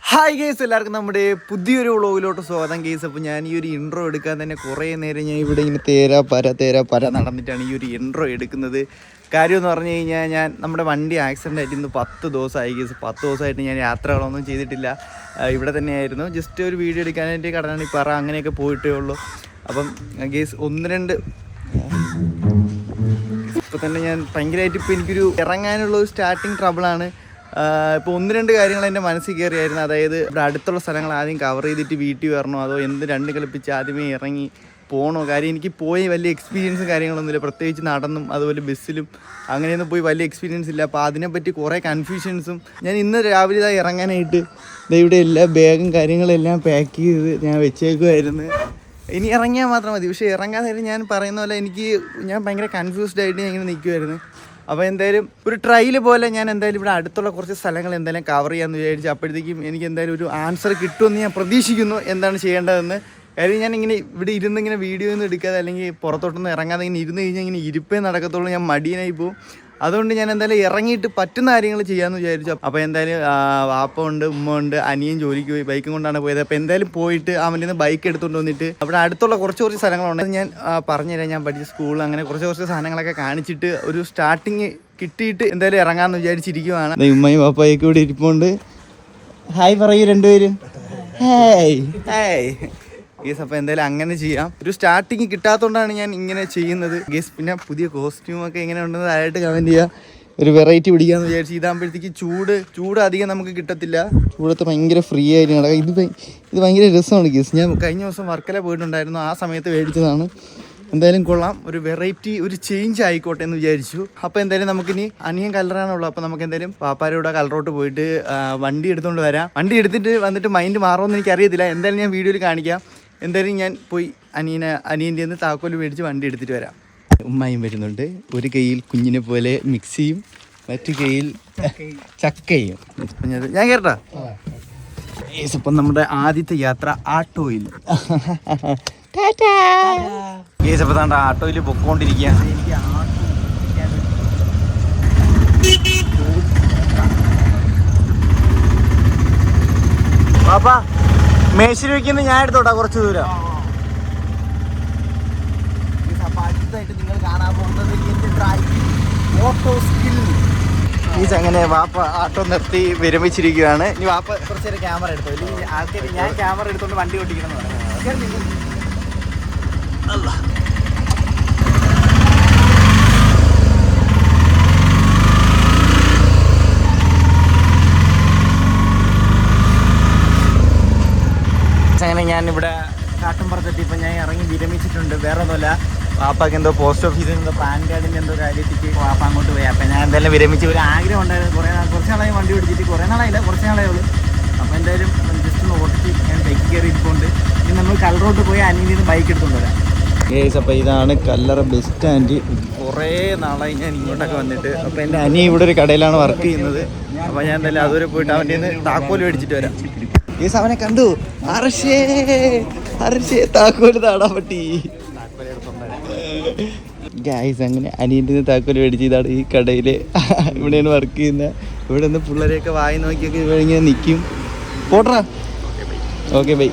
Hi guys, എല്ലാവർക്കും നമ്മുടെ പുതിയൊരു വ്ളോഗിലോട്ട് സ്വാഗതം ഗേസ്. അപ്പോൾ ഞാൻ ഈ ഒരു ഇൻട്രോ എടുക്കാൻ തന്നെ കുറേ നേരം ഞാൻ ഇവിടെ ഇങ്ങനെ തേരാ പര നടന്നിട്ടാണ് ഈ ഒരു ഇൻട്രോ എടുക്കുന്നത്. കാര്യം എന്ന് പറഞ്ഞു കഴിഞ്ഞാൽ നമ്മുടെ വണ്ടി ആക്സിഡൻ്റ് ആയിട്ട് ഇന്ന് 10 ദിവസമായി ഗേസ്. 10 ദിവസമായിട്ട് ഞാൻ യാത്രകളൊന്നും ചെയ്തിട്ടില്ല, ഇവിടെ തന്നെയായിരുന്നു. ജസ്റ്റ് ഒരു വീഡിയോ എടുക്കാനായിട്ട് കടനാടി പറ അങ്ങനെയൊക്കെ പോയിട്ടേ ഉള്ളൂ. അപ്പം ഗേസ് ഇപ്പോൾ തന്നെ ഞാൻ ഭയങ്കരമായിട്ട് ഇപ്പോൾ എനിക്കൊരു ഇറങ്ങാനുള്ള ഒരു സ്റ്റാർട്ടിങ് ട്രബിളാണ്. ഇപ്പോൾ 1-2 കാര്യങ്ങൾ എൻ്റെ മനസ്സിൽ കയറിയായിരുന്നു. അതായത് ഇവിടെ അടുത്തുള്ള സ്ഥലങ്ങൾ ആദ്യം കവർ ചെയ്തിട്ട് വീട്ടിൽ വരണോ, അതോ രണ്ട് കളിപ്പിച്ച് ആദ്യമേ ഇറങ്ങി പോകണോ. കാര്യം എനിക്ക് പോയി വലിയ എക്സ്പീരിയൻസും കാര്യങ്ങളൊന്നുമില്ല, പ്രത്യേകിച്ച് നടന്നും അതുപോലെ ബസ്സിലും അങ്ങനെയൊന്നും പോയി വലിയ എക്സ്പീരിയൻസ് ഇല്ല. അപ്പോൾ അതിനെപ്പറ്റി കുറേ കൺഫ്യൂഷൻസും. ഞാൻ ഇന്ന് രാവിലെ ഇതാ ഇറങ്ങാനായിട്ട് ഇവിടെ എല്ലാ ബാഗും കാര്യങ്ങളെല്ലാം പാക്ക് ചെയ്ത് ഞാൻ വെച്ചേക്കുമായിരുന്നു. ഇനി ഇറങ്ങിയാൽ മാത്രം മതി. പക്ഷേ ഇറങ്ങാതെ ഞാൻ പറയുന്ന പോലെ ഞാൻ ഭയങ്കര കൺഫ്യൂസ്ഡ് ആയിട്ട് ഞാൻ ഇങ്ങനെ നിൽക്കുമായിരുന്നു. അപ്പോൾ എന്തായാലും ഒരു ട്രയൽ പോലെ ഞാൻ എന്തായാലും ഇവിടെ അടുത്തുള്ള കുറച്ച് സ്ഥലങ്ങൾ എന്തായാലും കവർ ചെയ്യാമെന്ന് വിചാരിച്ചു. അപ്പോഴത്തേക്കും എനിക്ക് എന്തായാലും ഒരു ആൻസർ കിട്ടുമെന്ന് ഞാൻ പ്രതീക്ഷിക്കുന്നു എന്താണ് ചെയ്യേണ്ടതെന്ന്. കാര്യം ഞാൻ ഇങ്ങനെ ഇവിടെ ഇങ്ങനെ വീഡിയോ ഒന്നും എടുക്കാതെ അല്ലെങ്കിൽ പുറത്തോട്ടൊന്നും ഇറങ്ങാതെ ഇങ്ങനെ ഇരുന്ന് കഴിഞ്ഞാൽ ഇങ്ങനെ ഇരിപ്പേ നടക്കത്തുള്ളൂ, ഞാൻ മടിയനായി പോകും. അതുകൊണ്ട് ഞാൻ എന്തായാലും ഇറങ്ങിയിട്ട് പറ്റുന്ന കാര്യങ്ങൾ ചെയ്യാമെന്ന് വിചാരിച്ചു. അപ്പോൾ എന്തായാലും വാപ്പ ഉണ്ട്, ഉമ്മ ഉണ്ട്, അനിയൻ ജോലിക്ക് പോയി ബൈക്കും കൊണ്ടാണ് പോയത്. അപ്പോൾ എന്തായാലും പോയിട്ട് അവൻ്റെ നിന്ന് ബൈക്ക് എടുത്തുകൊണ്ട് വന്നിട്ട് അവിടെ അടുത്തുള്ള കുറച്ച് സ്ഥലങ്ങളുണ്ട്. ഞാൻ പറഞ്ഞുതരാം. ഞാൻ പഠിച്ച സ്കൂളിൽ അങ്ങനെ കുറച്ച് സാധനങ്ങളൊക്കെ കാണിച്ചിട്ട് ഒരു സ്റ്റാർട്ടിങ് കിട്ടിയിട്ട് എന്തായാലും ഇറങ്ങാമെന്ന് വിചാരിച്ചിരിക്കുവാണ്. ഉമ്മയും വാപ്പയൊക്കെ ഇവിടെ ഇരിപ്പുണ്ട്. ഹായ് പറയൂ രണ്ടുപേരും. Hi guys. അപ്പോൾ എന്തായാലും അങ്ങനെ ചെയ്യാം. ഒരു സ്റ്റാർട്ടിങ് കിട്ടാത്തതുകൊണ്ടാണ് ഞാൻ ഇങ്ങനെ ചെയ്യുന്നത് ഗേസ്. പിന്നെ പുതിയ കോസ്റ്റ്യൂമൊക്കെ എങ്ങനെ ഉണ്ടെന്ന് താഴായിട്ട് കമൻറ്റ് ചെയ്യുക. ഒരു വെറൈറ്റി പിടിക്കാമെന്ന് വിചാരിച്ചു. ഇതാകുമ്പോഴത്തേക്ക് ചൂട് അധികം നമുക്ക് കിട്ടത്തില്ല. ചൂടത്ത് ഭയങ്കര ഫ്രീ ആയിട്ട് നടക്കാം. ഇത് ഭയങ്കര രസമാണ് ഗേസ്. ഞാൻ കഴിഞ്ഞ ദിവസം വർക്കല പോയിട്ടുണ്ടായിരുന്നു, ആ സമയത്ത് മേടിച്ചതാണ്. എന്തായാലും കൊള്ളാം, ഒരു വെറൈറ്റി, ഒരു ചേഞ്ച് ആയിക്കോട്ടെ എന്ന് വിചാരിച്ചു. അപ്പോൾ എന്തായാലും നമുക്കിനി അനിയൻ കലറാണുള്ളൂ. അപ്പോൾ നമുക്ക് എന്തായാലും പാപ്പാരുടെ കലറോട്ട് പോയിട്ട് വണ്ടി എടുത്തുകൊണ്ട് വരാം. വണ്ടി എടുത്തിട്ട് വന്നിട്ട് മൈൻഡ് മാറുമെന്ന് എനിക്കറിയത്തില്ല. എന്തായാലും ഞാൻ വീഡിയോയിൽ കാണിക്കാം. എന്തായാലും ഞാൻ പോയി അനിയൻ്റെ നിന്ന് താക്കോല് മേടിച്ച് വണ്ടി എടുത്തിട്ട് വരാം. ഉമ്മായും വരുന്നുണ്ട്. ഒരു കയ്യിൽ കുഞ്ഞിനെ പോലെ മിക്സിയും മറ്റു കയ്യിൽ ചക്കയും. ഞാൻ കേട്ടാ ഇപ്പം നമ്മുടെ ആദ്യത്തെ യാത്ര ആട്ടോയിൽ. അപ്പോൾ താണ്ട ആട്ടോയിൽ പൊക്കോണ്ടിരിക്കുകയാണ്. എനിക്ക് പാപ്പാ മേശിരി വയ്ക്കുന്ന ഞാൻ എടുത്തോട്ടാ കുറച്ച് ദൂരം. അപ്പോൾ അടുത്തായിട്ട് നിങ്ങൾ കാണാൻ പോകുന്നത് എൻ്റെ ഡ്രൈവിംഗ് ഓട്ടോ സ്കിൽ. അങ്ങനെ വാപ്പ ആട്ടോ നിർത്തി വിരമിച്ചിരിക്കുകയാണ്. ഇനി വാപ്പ കുറച്ച് നേരം ക്യാമറ എടുത്തു. ഇല്ലെങ്കിൽ ആൾക്കാർ ഞാൻ ക്യാമറ എടുത്തുകൊണ്ട് വണ്ടി ഓടിക്കണം എന്ന് പറയുന്നത്. അല്ല അങ്ങനെ ഞാനിവിടെ കാട്ടുംപുറത്തെത്തി. ഇപ്പം ഞാൻ ഇറങ്ങി വിരമിച്ചിട്ടുണ്ട്. വേറെ ഒന്നുമില്ല, വാപ്പാക്ക് എന്തോ പോസ്റ്റ് ഓഫീസിൽ എന്തോ പാൻ കാർഡിൻ്റെ എന്തോ കാര്യത്തിക്ക് വാപ്പ അങ്ങോട്ട് പോയി. അപ്പം ഞാൻ എന്തായാലും വിരമിച്ച് ഒരു ആഗ്രഹം ഉണ്ടായിരുന്നു. കുറച്ച് നാളായി വണ്ടി ഓടിച്ചിട്ട്, കുറച്ച് നാളേ ഉള്ളൂ. അപ്പോൾ എന്തായാലും ജസ്റ്റ് ഒന്ന് ഓടിച്ച് ഞാൻ ബൈക്ക് കയറി ഇരിപ്പുണ്ട്. ഇനി നമ്മൾ കല്ലറോട്ട് പോയി അനിയനിൽ നിന്ന് ബൈക്ക് എടുത്തുകൊണ്ട് വരാം. അപ്പോൾ ഇതാണ് കല്ലറ ബസ് സ്റ്റാൻഡ്. കുറേ നാളായി ഞാൻ ഇങ്ങോട്ടൊക്കെ വന്നിട്ട്. അപ്പോൾ എൻ്റെ അനിയ ഇവിടെ ഒരു കടയിലാണ് വർക്ക് ചെയ്യുന്നത്. അപ്പോൾ ഞാൻ എന്തായാലും അതുവരെ പോയിട്ട് അവൻ്റെ നിന്ന് താക്കോല് മേടിച്ചിട്ട് വരാം. അവനെ കണ്ടു. താക്കോല് താടാ പറ്റി ഗായ്സ്. അങ്ങനെ അനിയൻ്റെ നിന്ന് താക്കോല് മേടിച്ച് ഇതാണ് ഈ കടയിൽ, ഇവിടെയാണ് വർക്ക് ചെയ്യുന്നത്. ഇവിടെ നിന്ന് പിള്ളേരെയൊക്കെ വായി നോക്കിയൊക്കെ ഇങ്ങനെ നിൽക്കും. പോട്ടറാ, ഓക്കെ ബൈ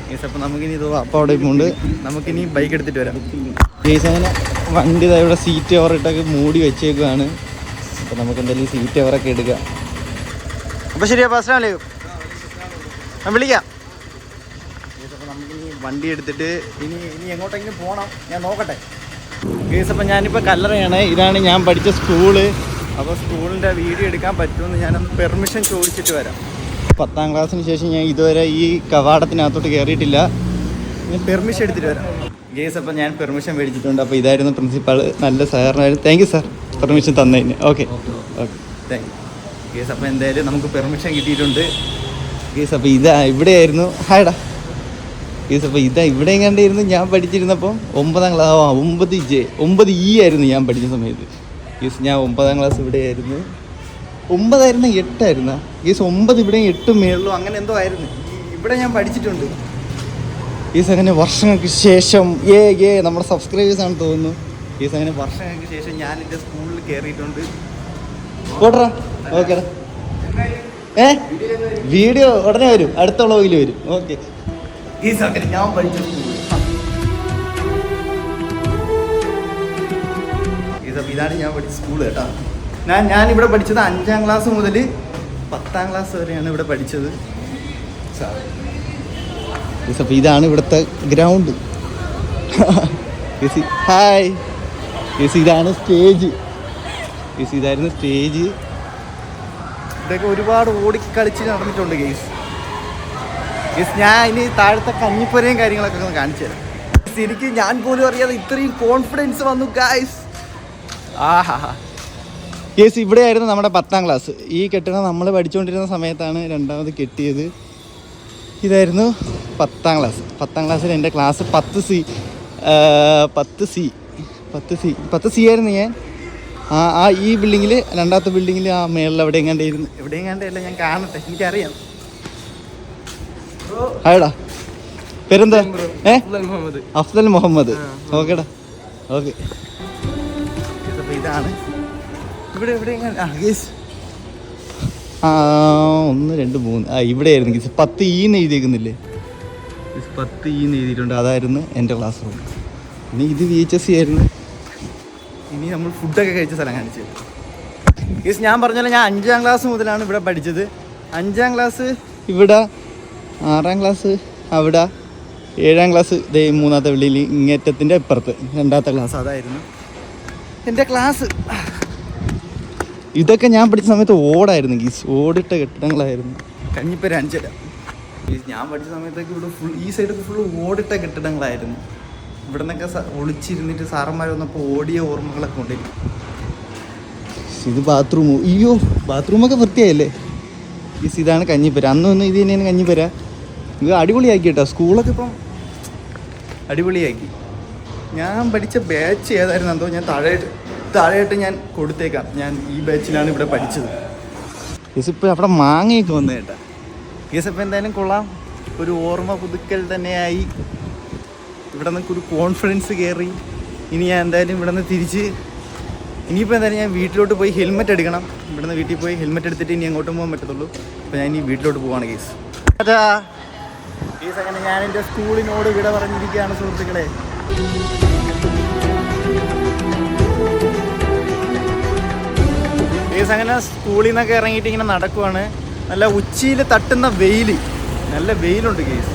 ഗേസ്. അപ്പോൾ നമുക്കിനി ഇത് അപ്പോൾ അവിടെ പോണ്ട്, നമുക്കിനി ബൈക്ക് എടുത്തിട്ട് വരാം ഗേസ്. അങ്ങനെ വണ്ടി ഇവിടെ സീറ്റ് കവറിട്ടൊക്കെ മൂടി വെച്ചേക്കുവാണ്. അപ്പോൾ നമുക്ക് എന്തായാലും സീറ്റ് കവറൊക്കെ എടുക്കാം. അപ്പോൾ ശരിയാ, അസ്സലാമു അലൈക്കും, ഞാൻ വിളിക്കാം. അപ്പോൾ നമുക്കിനി വണ്ടി എടുത്തിട്ട് ഇനി എങ്ങോട്ടെങ്കിലും പോകണം, ഞാൻ നോക്കട്ടെ ഗേസ്. അപ്പോൾ ഞാനിപ്പോൾ കല്ലറയാണ്. ഇതാണ് ഞാൻ പഠിച്ച സ്കൂള്. അപ്പോൾ സ്കൂളിൻ്റെ വീഡിയോ എടുക്കാൻ പറ്റുമെന്ന് ഞാനൊന്ന് പെർമിഷൻ ചോദിച്ചിട്ട് വരാം. 10ാം ക്ലാസ്സിന് ശേഷം ഞാൻ ഇതുവരെ ഈ കവാടത്തിനകത്തോട്ട് കയറിയിട്ടില്ല. ഞാൻ പെർമിഷൻ എടുത്തിട്ട് വരാം ഗേസ്. അപ്പോൾ ഞാൻ പെർമിഷൻ മേടിച്ചിട്ടുണ്ട്. അപ്പോൾ ഇതായിരുന്നു പ്രിൻസിപ്പാൾ, നല്ല സാറിനായിരുന്നു. താങ്ക് യു സാർ പെർമിഷൻ തന്നതിന്. Okay thank you guys. അപ്പോൾ എന്തായാലും നമുക്ക് പെർമിഷൻ കിട്ടിയിട്ടുണ്ട് ഗേസ്. അപ്പോൾ ഇവിടെയായിരുന്നു. ഹായടാ ഗേസ്. അപ്പോൾ ഇവിടെ എങ്ങാണ്ടായിരുന്നു ഞാൻ പഠിച്ചിരുന്നപ്പം 9ാം ക്ലാസ് 9E ആയിരുന്നു ഞാൻ പഠിച്ച സമയത്ത് ഗേസ്. ഞാൻ 9ാം ക്ലാസ് ഇവിടെയായിരുന്നു. 9 8 ഗേസ്. 9 ഇവിടെ 8 മേളിലും അങ്ങനെ എന്തോ ആയിരുന്നു. ഇവിടെ ഞാൻ പഠിച്ചിട്ടുണ്ട് ഗേസ്. അങ്ങനെ വർഷങ്ങൾക്ക് ശേഷം നമ്മുടെ സബ്സ്ക്രൈബേഴ്സ് ആണെന്ന് തോന്നുന്നു ഗേസ്. അങ്ങനെ വർഷങ്ങൾക്ക് ശേഷം ഞാൻ എൻ്റെ സ്കൂളിൽ കയറിയിട്ടുണ്ട്. ഓക്കെടാ. വീഡിയോ ഉടനെ വരും, അടുത്ത വ്ളോഗിൽ വരും. ഓക്കെ. ഈ സമയത്ത് ഞാൻ പഠിച്ച സ്കൂൾ ഇതാണ് ഞാൻ പഠിച്ച സ്കൂൾ കേട്ടോ. ഞാനിവിടെ പഠിച്ചത് 5ാം ക്ലാസ് മുതൽ 10ാം ക്ലാസ് വരെയാണ് ഇവിടെ പഠിച്ചത്. അപ്പോൾ ഇതാണ് ഇവിടുത്തെ ഗ്രൗണ്ട്. ഹായ്. ഇതാണ് സ്റ്റേജ്. ഇതായിരുന്നു സ്റ്റേജ്. ഇവിടെയൊക്കെ ഒരുപാട് ഓടിക്കളിച്ച് നടന്നിട്ടുണ്ട് ഗെയ്സ്. ഞാൻ ഇനി താഴത്തെ കഞ്ഞിപ്പുരയും കാര്യങ്ങളൊക്കെ ഒന്ന് കാണിച്ചു തരാം. എനിക്ക് ഞാൻ പോലും അറിയാതെ ഇത്രയും കോൺഫിഡൻസ് വന്നു ഗൈസ്. ഗെയ്സ് ഇവിടെയായിരുന്നു നമ്മുടെ 10ാം ക്ലാസ്. ഈ കെട്ടിടം നമ്മൾ പഠിച്ചുകൊണ്ടിരുന്ന സമയത്താണ് രണ്ടാമത് കെട്ടിയത്. ഇതായിരുന്നു 10ാം ക്ലാസ്. 10ാം ക്ലാസ്സിൽ എൻ്റെ ക്ലാസ് 10C ആയിരുന്നു ഞാൻ. ഈ ബിൽഡിങ്ങിൽ, രണ്ടാമത്തെ ബിൽഡിങ്ങിൽ ആ മേളിൽ എവിടെയെങ്ങാണ്ടായിരുന്നു. ഞാൻ കാണട്ടെ, എനിക്കറിയാം. ഹായടാ, പേരെന്താ? അഫ്സൽ മുഹമ്മദ്. ഓക്കേടാ, ഓക്കെ. ഇതാണ് ഇവിടെ 1 2 3 ഇവിടെയായിരുന്നു ഗീസ്. 10E എഴുതിയേക്കുന്നില്ലേ? 10E എഴുതിയിട്ടുണ്ട്. അതായിരുന്നു എൻ്റെ ക്ലാസ് റൂം. ഇനി ഇത് VHSC ആയിരുന്നു. ഇനി നമ്മൾ ഫുഡൊക്കെ കഴിച്ച സ്ഥലം കാണിച്ചു തരും ഗീസ്. ഞാൻ പറഞ്ഞല്ലോ, ഞാൻ 5ാം ക്ലാസ് മുതലാണ് ഇവിടെ പഠിച്ചത്. 5ാം ക്ലാസ് ഇവിടെ, 6ാം ക്ലാസ് അവിടെ, 7ാം ക്ലാസ് 3ാമത്തെ വെള്ളിയിൽ ഇങ്ങേറ്റത്തിൻ്റെ ഇപ്പുറത്ത് 2ാമത്തെ ക്ലാസ്. അതായിരുന്നു എൻ്റെ ക്ലാസ്. ഇതൊക്കെ ഞാൻ പഠിച്ച സമയത്ത് ഓടായിരുന്നു ഗീസ്. ഓടിട്ട കെട്ടിടങ്ങളായിരുന്നു. കഞ്ഞിപ്പര അഞ്ചര ഗീസ്. ഞാൻ പഠിച്ച സമയത്തൊക്കെ ഇവിടെ ഫുൾ ഈ സൈഡൊക്കെ ഫുൾ ഓടിട്ട കെട്ടിടങ്ങളായിരുന്നു. ഇവിടെ നിന്നൊക്കെ ഒളിച്ചിരുന്നിട്ട് സാറന്മാർ വന്നപ്പോൾ ഓടിയ ഓർമ്മകളൊക്കെ ഉണ്ടായിരുന്നു. ഇത് ബാത്റൂമോ? അയ്യോ, ബാത്റൂമൊക്കെ വൃത്തിയായില്ലേ ഗീസ്. ഇതാണ് കഞ്ഞിപ്പര. അന്നൊന്നും ഇത് തന്നെയാണ് കഞ്ഞിപ്പര. ഇത് അടിപൊളിയാക്കി കേട്ടോ. സ്കൂളൊക്കെ ഇപ്പം അടിപൊളിയാക്കി. ഞാൻ പഠിച്ച ബാച്ച് ഏതായിരുന്നു എന്തോ ഞാൻ താഴെയായിട്ട് ഞാൻ കൊടുത്തേക്കാം. ഞാൻ ഈ ബാച്ചിലാണ് ഇവിടെ പഠിച്ചത് ഗീസ്. ഇപ്പോൾ അവിടെ മാങ്ങയൊക്കെ വന്നു കേട്ടാ ഗീസ്. അപ്പോൾ എന്തായാലും കൊള്ളാം. ഒരു ഓർമ്മ പുതുക്കൽ തന്നെയായി. ഇവിടെ നിന്ന് ഒരു കോൺഫിഡൻസ് കയറി. ഇനി ഞാൻ എന്തായാലും ഇവിടെ നിന്ന് തിരിച്ച് ഇനിയിപ്പോൾ എന്തായാലും ഞാൻ വീട്ടിലോട്ട് പോയി ഹെൽമെറ്റ് എടുക്കണം. ഇവിടെ നിന്ന് വീട്ടിൽ പോയി ഹെൽമെറ്റ് എടുത്തിട്ട് ഇനി എങ്ങോട്ടും പോകാൻ പറ്റത്തുള്ളൂ. അപ്പോൾ ഞാൻ ഇനി വീട്ടിലോട്ട് പോവാണ് ഗീസ്. ഗീസ് അങ്ങനെ ഞാൻ എൻ്റെ സ്കൂളിനോട് വിട പറഞ്ഞിരിക്കുകയാണ് സുഹൃത്തുക്കളെ. ഗീസ് അങ്ങനെ സ്കൂളിൽ നിന്നൊക്കെ ഇറങ്ങിയിട്ട് ഇങ്ങനെ നടക്കുവാണ്. നല്ല ഉച്ചയിൽ തട്ടുന്ന വെയിൽ, നല്ല വെയിലുണ്ട് ഗീസ്.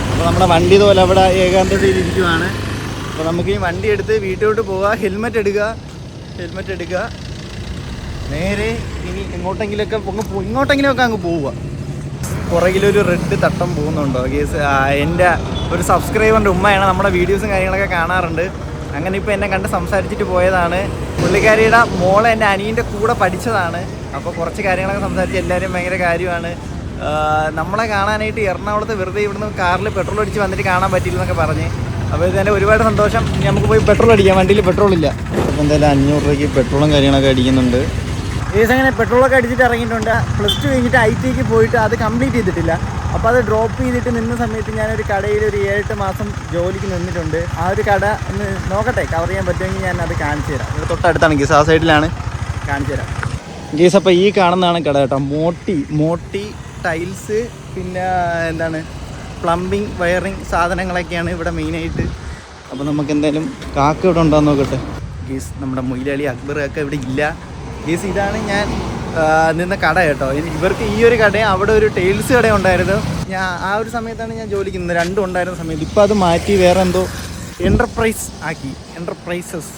അപ്പോൾ നമ്മുടെ വണ്ടി പോലെ അവിടെ ഏകാന്തതയിൽ ഇരിക്കുവാണ്. അപ്പോൾ നമുക്ക് ഈ വണ്ടി എടുത്ത് വീട്ടിലോട്ട് പോവുക, ഹെൽമെറ്റ് എടുക്കുക, നേരെ ഇനി ഇങ്ങോട്ടെങ്കിലൊക്കെ അങ്ങ് പോവുക. പുറകിലൊരു റെഡ് തട്ടം പോകുന്നുണ്ടോ ഗീസ്? എൻ്റെ ഒരു സബ്സ്ക്രൈബറിൻ്റെ ഉമ്മയാണ്. നമ്മുടെ വീഡിയോസും കാര്യങ്ങളൊക്കെ കാണാറുണ്ട്. അങ്ങനെ ഇപ്പോൾ എന്നെ കണ്ട് സംസാരിച്ചിട്ട് പോയതാണ്. പുള്ളിക്കാരിയുടെ മോളെ എൻ്റെ അനിയൻ്റെ കൂടെ പഠിച്ചതാണ്. അപ്പോൾ കുറച്ച് കാര്യങ്ങളൊക്കെ സംസാരിച്ച് എല്ലാവരും ഭയങ്കര കാര്യമാണ്. നമ്മളെ കാണാനായിട്ട് എറണാകുളത്ത് വെറുതെ ഇവിടുന്ന് കാറിൽ പെട്രോൾ അടിച്ച് വന്നിട്ട് കാണാൻ പറ്റില്ലെന്നൊക്കെ പറഞ്ഞ്. അപ്പോൾ ഇതെന്നെ ഒരുപാട് സന്തോഷം. നമുക്ക് പോയി പെട്രോൾ അടിക്കാം. വണ്ടിയിൽ പെട്രോളില്ല. അപ്പോൾ എന്തായാലും 500 രൂപയ്ക്ക് പെട്രോളും കാര്യങ്ങളൊക്കെ അടിക്കുന്നുണ്ട്. ഏസ് അങ്ങനെ പെട്രോളൊക്കെ അടിച്ചിട്ട് ഇറങ്ങിയിട്ടുണ്ട്. +2 കഴിഞ്ഞിട്ട് ITക്ക് പോയിട്ട് അത് കംപ്ലീറ്റ് ചെയ്തിട്ടില്ല. അപ്പോൾ അത് ഡ്രോപ്പ് ചെയ്തിട്ട് നിന്ന സമയത്ത് ഞാനൊരു കടയിൽ ഒരു 7-8 മാസം ജോലിക്ക് നിന്നിട്ടുണ്ട്. ആ ഒരു കട ഒന്ന് നോക്കട്ടെ, കവർ ചെയ്യാൻ പറ്റുമെങ്കിൽ ഞാൻ അത് കാണിച്ചു തരാം. ഇവിടെ തൊട്ടടുത്താണ് ഗീസ്, ആ സൈഡിലാണ്. കാണിച്ചു തരാം ഗീസ്. അപ്പോൾ ഈ കാണുന്നതാണ് കട കേട്ടോ. മോട്ടി ടൈൽസ്, പിന്നെ എന്താണ് പ്ലംബിങ്, വയറിങ് സാധനങ്ങളൊക്കെയാണ് ഇവിടെ മെയിനായിട്ട്. അപ്പോൾ നമുക്ക് എന്തായാലും കാക്ക ഇവിടെ ഉണ്ടാകുന്ന നോക്കട്ടെ ഗീസ്. നമ്മുടെ മൊയിലാളി അക്ബർ ഒക്കെ ഇവിടെ ഇല്ല ഗീസ്. ഇതാണ് ഞാൻ നിന്ന കട കേട്ടോ. ഇവർക്ക് ഈ ഒരു കടയും അവിടെ ഒരു ടൈൽസ് കട ഉണ്ടായിരുന്നു. ഞാൻ ആ ഒരു സമയത്താണ് ഞാൻ ജോലിക്ക് നിന്നത്. 2 ഉണ്ടായിരുന്ന സമയത്ത്. ഇപ്പോൾ അത് മാറ്റി വേറെ എന്തോ എൻ്റർപ്രൈസസ്